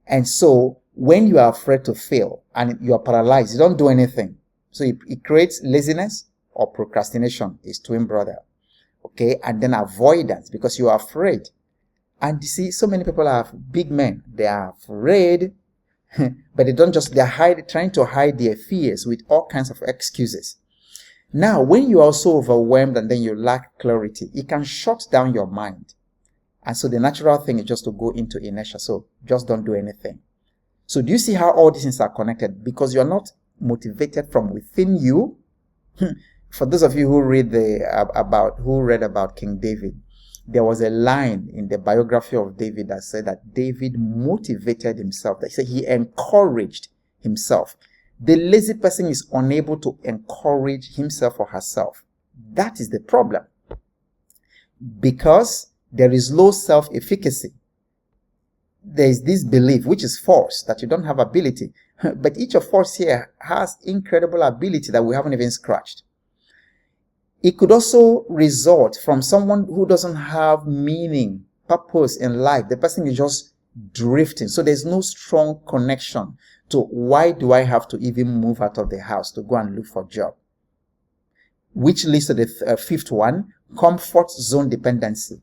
[SPEAKER 1] And so when you are afraid to fail and you are paralyzed, you don't do anything. So it creates laziness, or procrastination is twin brother. Okay, and then avoidance, because you are afraid. And you see, so many people are big men. They are afraid, but they're trying to hide their fears with all kinds of excuses. Now, when you are so overwhelmed and then you lack clarity, it can shut down your mind. And so the natural thing is just to go into inertia. So just don't do anything. So do you see how all these things are connected? Because you're not motivated from within you. For those of you who read about King David, there was a line in the biography of David that said that David motivated himself. They say he encouraged himself. The lazy person is unable to encourage himself or herself. That is the problem. Because there is low self-efficacy. There is this belief, which is false, that you don't have ability. But each of us here has incredible ability that we haven't even scratched. It could also result from someone who doesn't have meaning, purpose in life. The person is just drifting. So there's no strong connection to why do I have to even move out of the house to go and look for a job. Which leads to the 5th one, comfort zone dependency.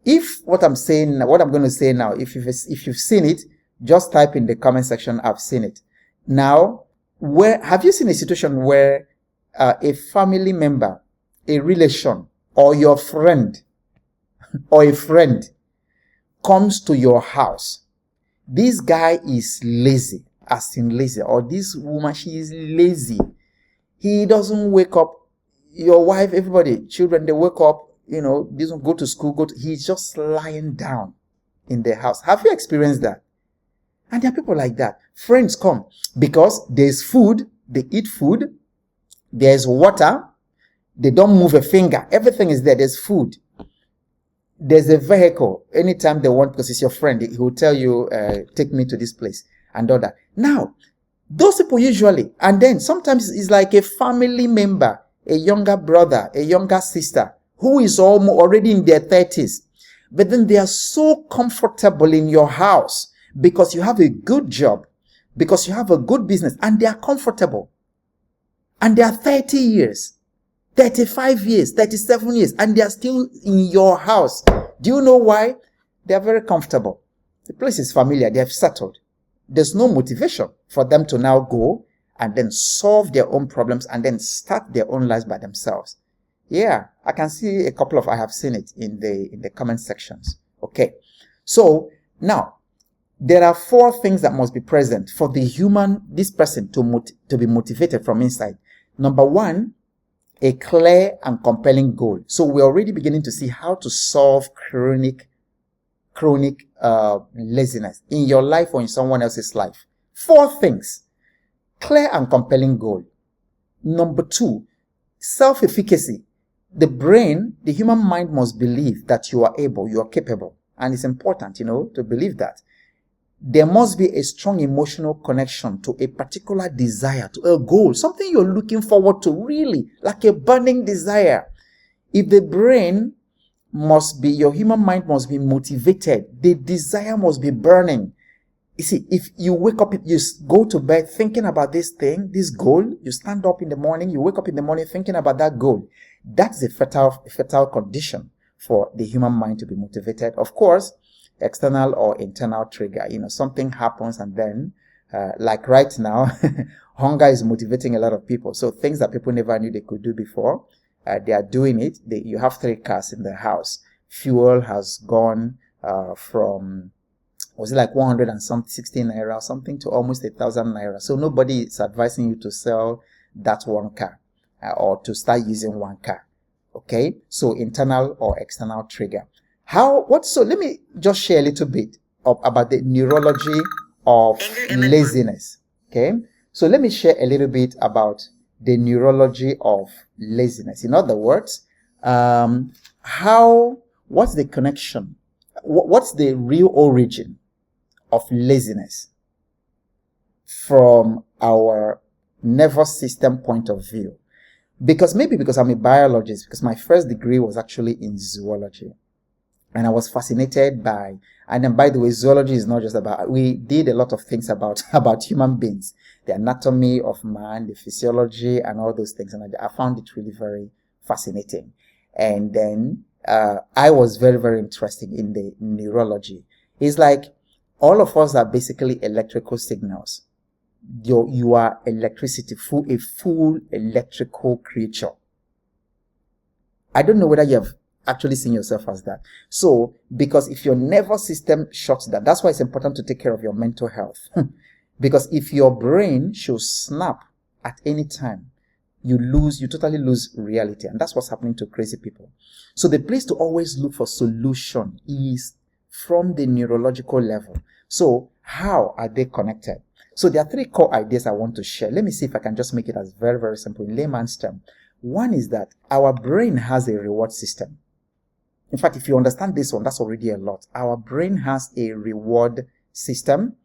[SPEAKER 1] If what I'm going to say now, if you've seen it, just type in the comment section, I've seen it. Now, have you seen a situation where a family member, a relation, or your friend, or a friend comes to your house? This guy is lazy, as in lazy, or this woman, she is lazy. He doesn't wake up. Your wife, everybody, children, they wake up, doesn't go to school, he's just lying down in the house. Have you experienced that? And there are people like that. Friends come because there's food, they eat food, there's water, they don't move a finger, everything is there, there's food. there's a vehicle. Anytime they want, because it's your friend, he will tell you, take me to this place and all that. Now, those people usually, and then sometimes it's like a family member, a younger brother, a younger sister, who is already in their 30s. But then they are so comfortable in your house because you have a good job, because you have a good business, and they are comfortable. And they are 30 years, 35 years, 37 years, and they are still in your house. Do you know why? They are very comfortable. The place is familiar. They have settled. There's no motivation for them to now go and then solve their own problems and then start their own lives by themselves. Yeah, I can see a couple of, I have seen it in the comment sections. Okay. So now there are 4 things that must be present for this person to be motivated from inside. Number 1, a clear and compelling goal. So we're already beginning to see how to solve chronic laziness in your life or in someone else's life. 4 things. Clear and compelling goal. Number 2, self-efficacy. The brain, the human mind must believe that you are able, you are capable. And it's important, to believe that. There must be a strong emotional connection to a particular desire, to a goal, something you're looking forward to, really, like a burning desire. If the brain your human mind must be motivated, the desire must be burning. You see, if you wake up, you go to bed thinking about this thing, this goal, you stand up in the morning, you wake up in the morning thinking about that goal. That's a fertile condition for the human mind to be motivated. Of course, external or internal trigger, something happens and then, like right now, hunger is motivating a lot of people. So things that people never knew they could do before, they are doing it. You have 3 cars in the house. Fuel has gone from, was it like 116 naira or something, to almost 1,000 naira. So nobody is advising you to sell that 1 car or to start using 1 car. Okay, so internal or external trigger. So let me just share a little bit about the neurology of laziness. Okay, so let me share a little bit about the neurology of laziness. In other words, what's the connection? What's the real origin of laziness from our nervous system point of view? Because I'm a biologist, because my first degree was actually in zoology. And I was fascinated and then, by the way, zoology is not just we did a lot of things about human beings, the anatomy of man, the physiology, and all those things. And I found it really very fascinating. And then, I was very, very interested in the neurology. It's like all of us are basically electrical signals. You are electricity, a full electrical creature. I don't know whether you have actually seen yourself as that. So, because if your nervous system shuts down, that's why it's important to take care of your mental health. Because if your brain should snap at any time, you totally lose reality. And that's what's happening to crazy people. So the place to always look for solution is from the neurological level. So how are they connected? So there are 3 core ideas I want to share. Let me see if I can just make it as very, very simple in layman's term. One is that our brain has a reward system. In fact, if you understand this one, that's already a lot. Our brain has a reward system.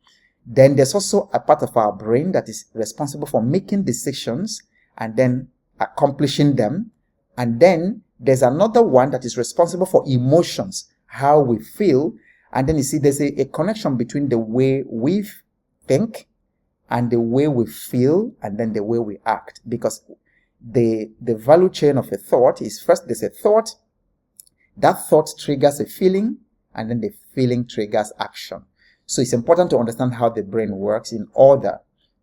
[SPEAKER 1] Then there's also a part of our brain that is responsible for making decisions and then accomplishing them. And then there's another one that is responsible for emotions, how we feel. And then you see there's a connection between the way we think and the way we feel and then the way we act. Because the value chain of a thought is, first there's a thought. That thought triggers a feeling, and then the feeling triggers action. So it's important to understand how the brain works in order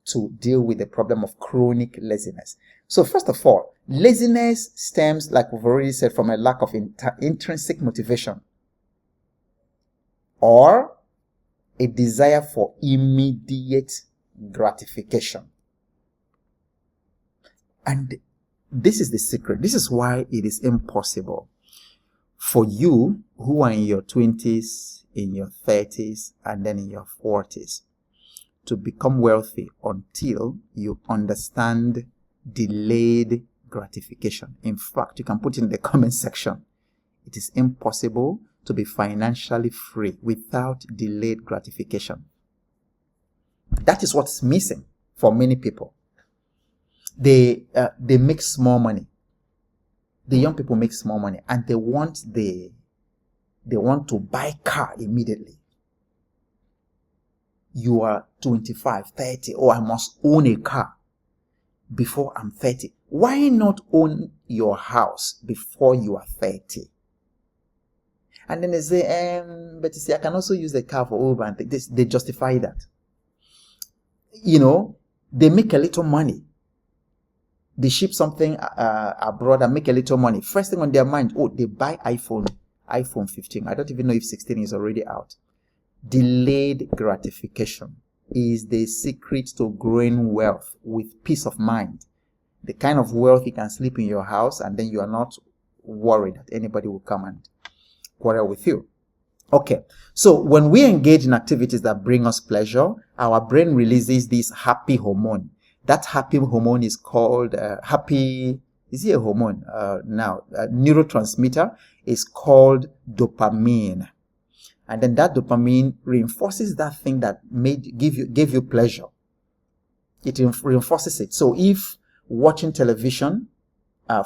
[SPEAKER 1] to deal with the problem of chronic laziness. So first of all, laziness stems, like we've already said, from a lack of intrinsic motivation or a desire for immediate gratification. And this is the secret. This is why it is impossible for you who are in your 20s, in your 30s, and then in your 40s to become wealthy until you understand delayed gratification. In fact, you can put in the comment section, it is impossible to be financially free without delayed gratification. That is what's missing for many people. They make small money. The young people make small money, and they want to buy car immediately. You are 25, 30. Oh, I must own a car before I'm 30. Why not own your house before you are 30? And then they say, but you see, I can also use the car for Uber, and they justify that. They make a little money. They ship something abroad and make a little money. First thing on their mind, they buy iPhone 15. I don't even know if 16 is already out. Delayed gratification is the secret to growing wealth with peace of mind. The kind of wealth you can sleep in your house and then you are not worried that anybody will come and quarrel with you. Okay, so when we engage in activities that bring us pleasure, our brain releases this happy hormone. That happy hormone is called is it a hormone? Neurotransmitter is called dopamine. And then that dopamine reinforces that thing that gave you pleasure. It reinforces it. So if watching television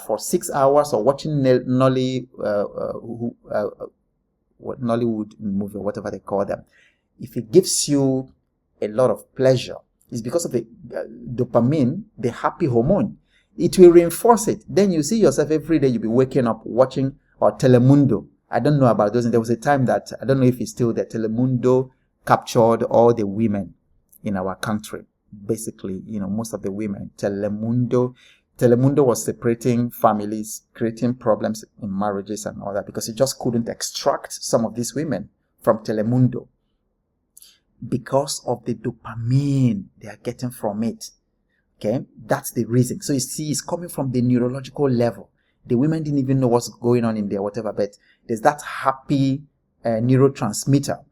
[SPEAKER 1] for 6 hours or watching Nollywood movie, whatever they call them, if it gives you a lot of pleasure, it's because of the dopamine, the happy hormone. It will reinforce it. Then you see yourself every day, you'll be waking up watching Telemundo. I don't know about those. There was a time that, I don't know if it's still there, Telemundo captured all the women in our country. Basically, most of the women. Telemundo was separating families, creating problems in marriages and all that, because it just couldn't extract some of these women from Telemundo because of the dopamine they are getting from it. Okay, that's the reason. So you see, it's coming from the neurological level. The women didn't even know what's going on in there, whatever, but there's that happy neurotransmitter.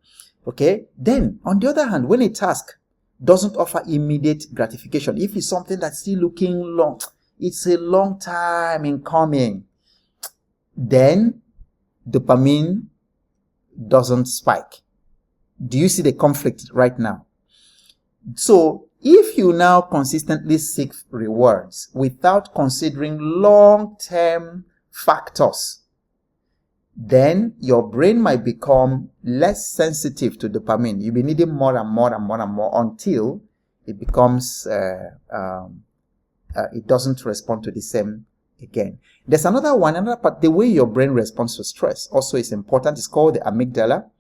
[SPEAKER 1] Okay, then on the other hand, when a task doesn't offer immediate gratification, if it's something that's still looking long, it's a long time in coming, then dopamine doesn't spike. Do you see the conflict right now? So if you now consistently seek rewards without considering long-term factors, then your brain might become less sensitive to dopamine. You'll be needing more and more and more and more until it becomes, it doesn't respond to the same again. There's another part, the way your brain responds to stress also is important. It's called the amygdala,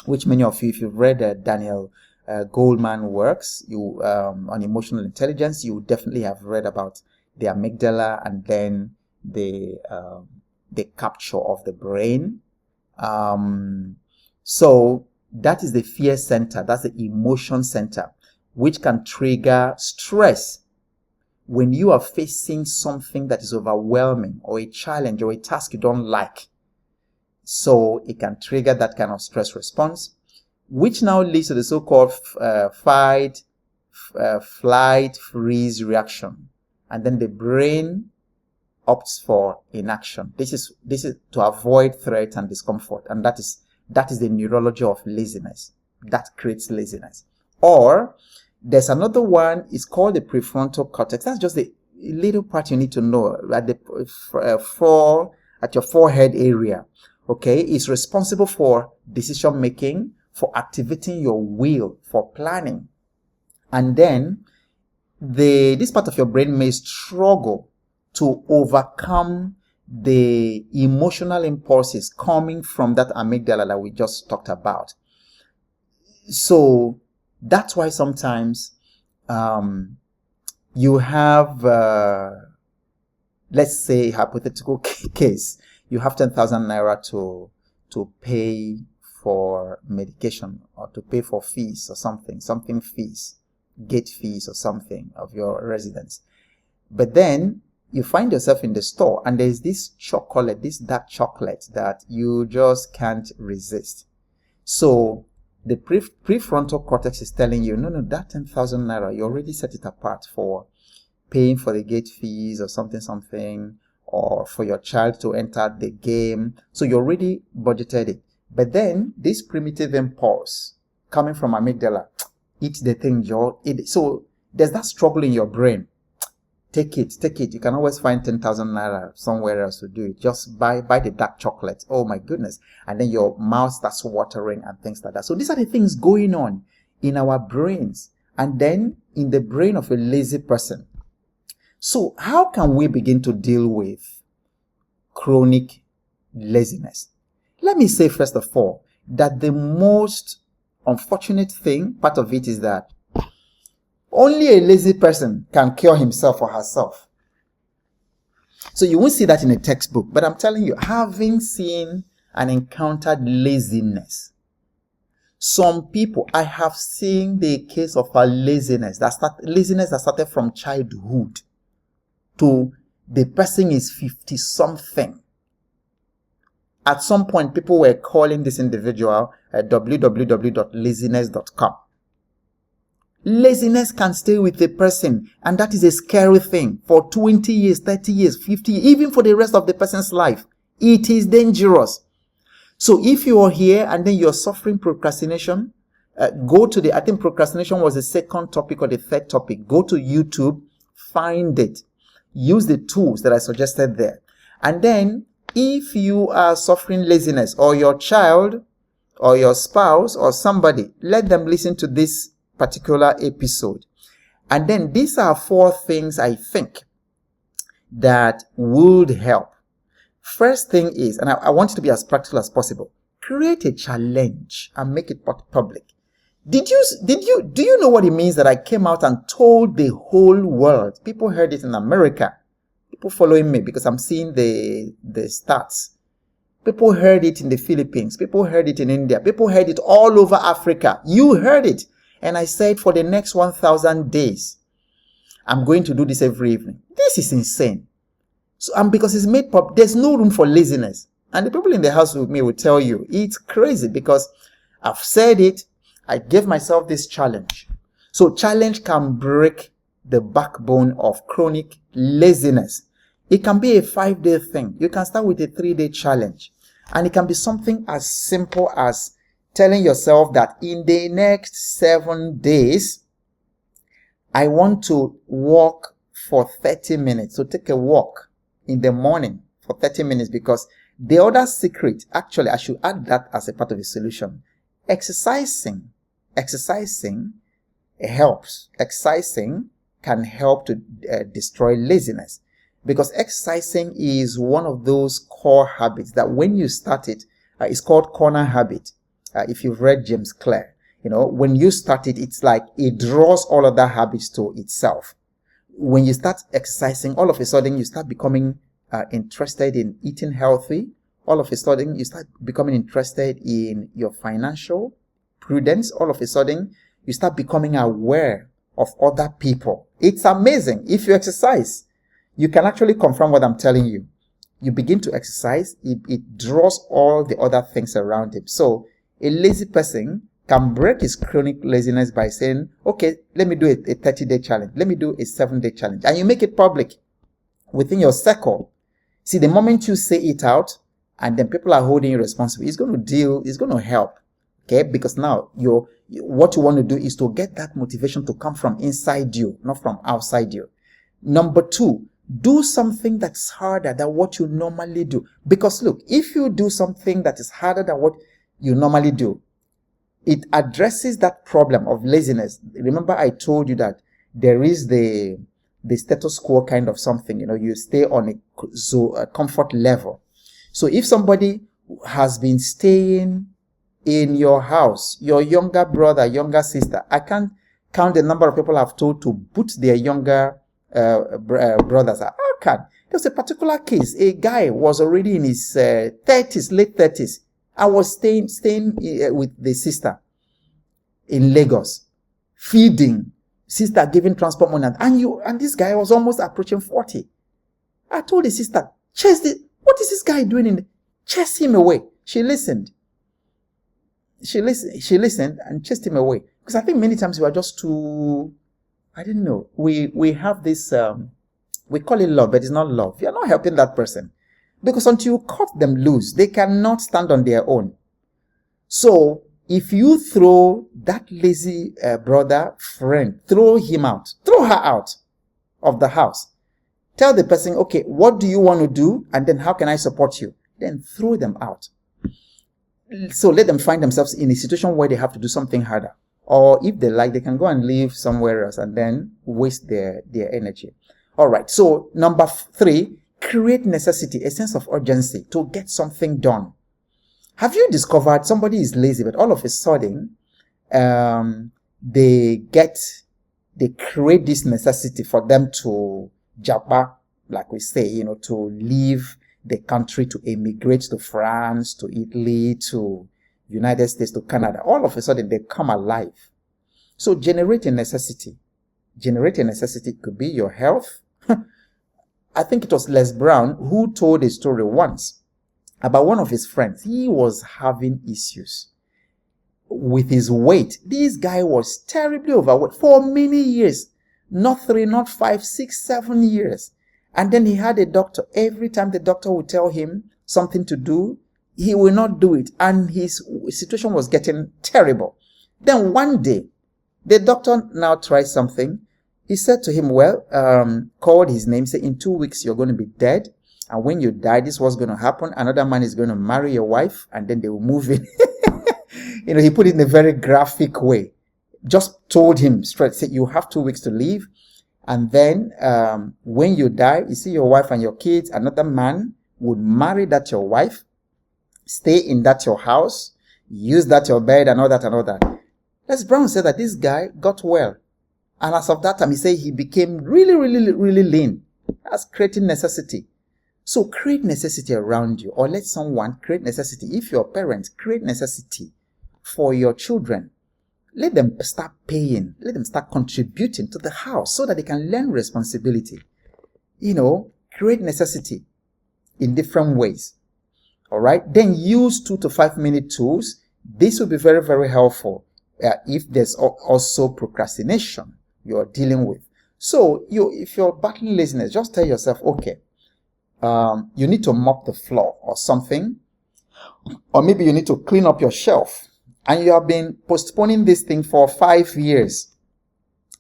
[SPEAKER 1] which many of you, if you've read Daniel Goleman works on emotional intelligence, you definitely have read about the amygdala and then the capture of the brain. So that is the fear center, that's the emotion center, which can trigger stress when you are facing something that is overwhelming or a challenge or a task you don't like. So it can trigger that kind of stress response, which now leads to the so-called fight, flight, freeze reaction. And then the brain opts for inaction. This is to avoid threat and discomfort. And that is the neurology of laziness. That creates laziness. Or there's another one, it's called the prefrontal cortex. That's just the little part you need to know at your forehead area. Okay, it's responsible for decision making, for activating your will, for planning. And then this part of your brain may struggle to overcome the emotional impulses coming from that amygdala that we just talked about. So that's why sometimes you have, let's say, hypothetical case, you have 10,000 naira to pay for medication or to pay for fees or something fees, gate fees or something of your residence. But then you find yourself in the store and there's this dark chocolate that you just can't resist. So the prefrontal cortex is telling you, no, that 10,000 naira, you already set it apart for paying for the gate fees or something, or for your child to enter the game. So you already budgeted it. But then this primitive impulse coming from amygdala, eat the thing, Joe. So there's that struggle in your brain. Take it. You can always find 10,000 naira somewhere else to do it. Just buy the dark chocolate. Oh my goodness. And then your mouth starts watering and things like that. So these are the things going on in our brains and then in the brain of a lazy person. So how can we begin to deal with chronic laziness? Let me say first of all that the most unfortunate thing, part of it, is that only a lazy person can cure himself or herself. So you won't see that in a textbook, but I'm telling you, having seen and encountered laziness, some people, I have seen the case of a laziness that started from childhood to the person is 50 something. At some point, people were calling this individual www.laziness.com. Laziness can stay with a person, and that is a scary thing for 20 years, 30 years, 50 years, even for the rest of the person's life. It is dangerous. So if you are here and then you're suffering procrastination, go to I think procrastination was the second topic or the third topic. Go to YouTube, find it. Use the tools that I suggested there. And then if you are suffering laziness, or your child or your spouse or somebody, let them listen to this particular episode. And then these are 4 things I think that would help. First thing is, and I want it to be as practical as possible, create a challenge and make it public. Do you know what it means that I came out and told the whole world? People heard it in America. People following me because I'm seeing the stats. People heard it in the Philippines. People heard it in India. People heard it all over Africa. You heard it. And I said, for the next 1,000 days, I'm going to do this every evening. This is insane. So, because it's made pop, there's no room for laziness. And the people in the house with me will tell you, it's crazy because I've said it. I gave myself this challenge. So challenge can break the backbone of chronic laziness. It can be a 5-day thing. You can start with a 3-day challenge. And it can be something as simple as telling yourself that in the next 7 days, I want to walk for 30 minutes. So take a walk in the morning for 30 minutes, because the other secret, actually, I should add that as a part of the solution. Exercising helps. Exercising can help to destroy laziness, because exercising is one of those core habits that when you start it, it's called corner habit. If you've read James Clear, when you start it, it's like it draws all other habits to itself. When you start exercising, all of a sudden you start becoming interested in eating healthy. All of a sudden you start becoming interested in your financial prudence. All of a sudden you start becoming aware of other people. It's amazing. If you exercise, you can actually confirm what I'm telling you. You begin to exercise, it draws all the other things around him. So a lazy person can break his chronic laziness by saying, okay, let me do a 30-day challenge. Let me do a 7-day challenge. And you make it public within your circle. See, the moment you say it out and then people are holding you responsible, it's going to help. Okay? Because now what you want to do is to get that motivation to come from inside you, not from outside you. Number 2, do something that's harder than what you normally do. Because look, if you do something that is harder than what you normally do, it addresses that problem of laziness. Remember I told you that there is the status quo kind of something, you stay on a comfort level. So if somebody has been staying in your house, your younger brother, younger sister, I can't count the number of people I've told to boot their younger brothers. How can? There was a particular case. A guy was already in his 30s, late 30s. I was staying with the sister in Lagos, feeding, sister giving transport money, and this guy was almost approaching 40. I told the sister, what is this guy doing chase him away. She listened and chased him away. Because I think many times we are just too, I don't know, we have this, we call it love, but it's not love. You're not helping that person. Because until you cut them loose, they cannot stand on their own. So if you throw that lazy brother, friend, throw her out of the house. Tell the person, okay, what do you want to do? And then how can I support you? Then throw them out. So let them find themselves in a situation where they have to do something harder. Or if they like, they can go and live somewhere else and then waste their energy. All right. So number 3, create necessity, a sense of urgency to get something done. Have you discovered somebody is lazy, but all of a sudden, they create this necessity for them to japa, like we say, to leave the country, to emigrate to France, to Italy, to United States, to Canada. All of a sudden, they come alive. So generate a necessity. Generate a necessity could be your health. I think it was Les Brown who told a story once about one of his friends. He was having issues with his weight. This guy was terribly overweight for many years. Not 3, not 5, 6, 7 years. And then he had a doctor. Every time the doctor would tell him something to do, he will not do it. And his situation was getting terrible. Then one day, the doctor now tried something. He said to him, called his name, said, in 2 weeks, you're going to be dead. And when you die, this is what's going to happen. Another man is going to marry your wife, and then they will move in. He put it in a very graphic way. Just told him straight, said, you have 2 weeks to live. And then when you die, you see your wife and your kids, another man would marry that your wife, stay in that your house, use that your bed, and all that and all that. Les Brown said that this guy got well. And as of that time, he said he became really, really, really lean. That's creating necessity. So create necessity around you, or let someone create necessity. If you're a parent, create necessity for your children. Let them start paying. Let them start contributing to the house so that they can learn responsibility. Create necessity in different ways. All right. Then use 2 to 5 minute tools. This will be very, very helpful if there's also procrastination you're dealing with. So if you're battling laziness, just tell yourself, okay, you need to mop the floor or something. Or maybe you need to clean up your shelf. And you have been postponing this thing for 5 years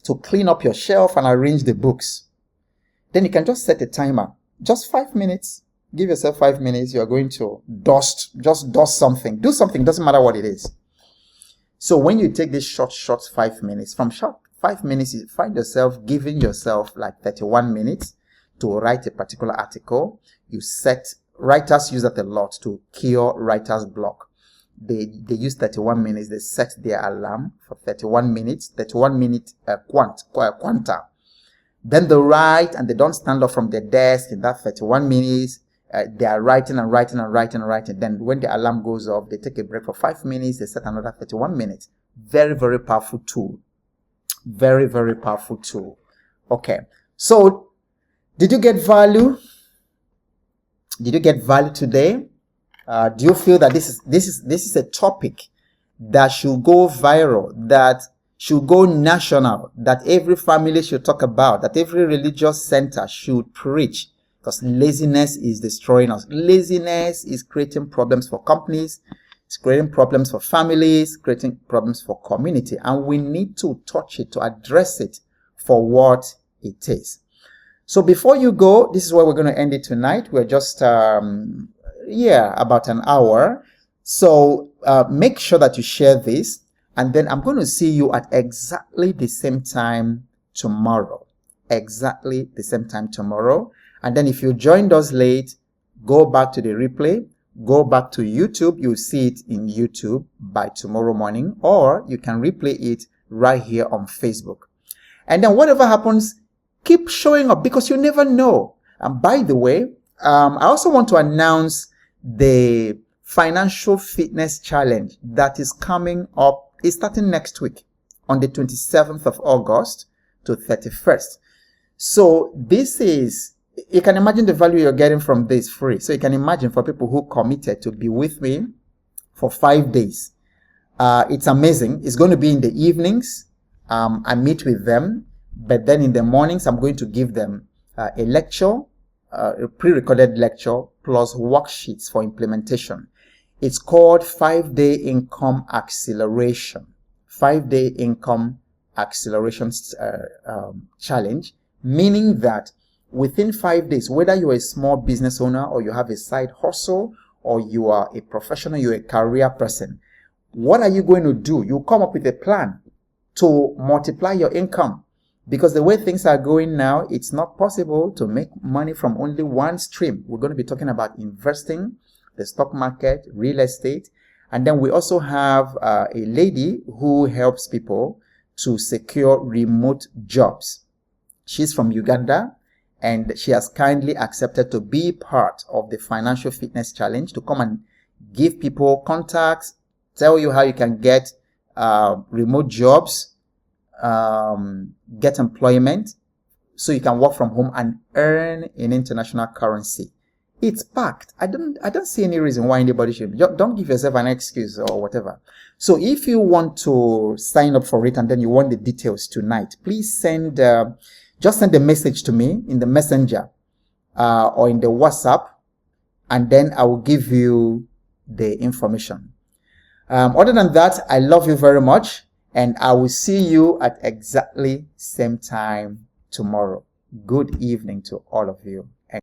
[SPEAKER 1] to clean up your shelf and arrange the books. Then you can just set a timer. Just 5 minutes. Give yourself 5 minutes. You are going to just dust something. Do something. Doesn't matter what it is. So when you take this short 5 minutes, from short 5 minutes, you find yourself giving yourself like 31 minutes to write a particular article. Writers use that a lot to cure writer's block. They use 31 minutes. They set their alarm for 31 minutes, 31 minute quanta. Then they write, and they don't stand up from their desk in that 31 minutes. They are writing and writing and writing and writing. Then when the alarm goes off, they take a break for 5 minutes. They set another 31 minutes. Very, very powerful tool. Very, very powerful tool. Okay. So, did you get value? Did you get value today? Do you feel that this is a topic that should go viral, that should go national, that every family should talk about, that every religious center should preach? Because laziness is destroying us. Laziness is creating problems for companies, it's creating problems for families, creating problems for community, and we need to touch it, to address it for what it is. So before you go, this is where we're going to end it tonight. We're just about an hour. So make sure that you share this, and then I'm going to see you at exactly the same time tomorrow. Exactly the same time tomorrow. And then if you joined us late, go back to the replay, go back to YouTube. You'll see it in YouTube by tomorrow morning, or you can replay it right here on Facebook. And then whatever happens, keep showing up, because you never know. And by the way, I also want to announce the financial fitness challenge that is coming up. It's starting next week on the 27th of August to 31st. So this is, you can imagine the value you're getting from this free. So you can imagine for people who committed to be with me for 5 days. It's amazing. It's going to be in the evenings. I meet with them, but then in the mornings, I'm going to give them a lecture, a pre-recorded lecture plus worksheets for implementation. It's called 5-day income acceleration. 5-day income acceleration challenge, meaning that within 5 days, whether you're a small business owner or you have a side hustle or you are a professional, you're a career person, what are you going to do? You come up with a plan to multiply your income. Because the way things are going now, it's not possible to make money from only one stream. We're going to be talking about investing, the stock market, real estate. And then we also have a lady who helps people to secure remote jobs. She's from Uganda, and she has kindly accepted to be part of the Financial Fitness Challenge, to come and give people contacts, tell you how you can get remote jobs, get employment, so you can work from home and earn in international currency. It's packed. I don't see any reason why anybody should. Don't give yourself an excuse or whatever. So if you want to sign up for it and then you want the details tonight, please just send a message to me in the messenger or in the WhatsApp, and then I will give you the information. Other than that, I love you very much, and I will see you at exactly same time tomorrow. Good evening to all of you.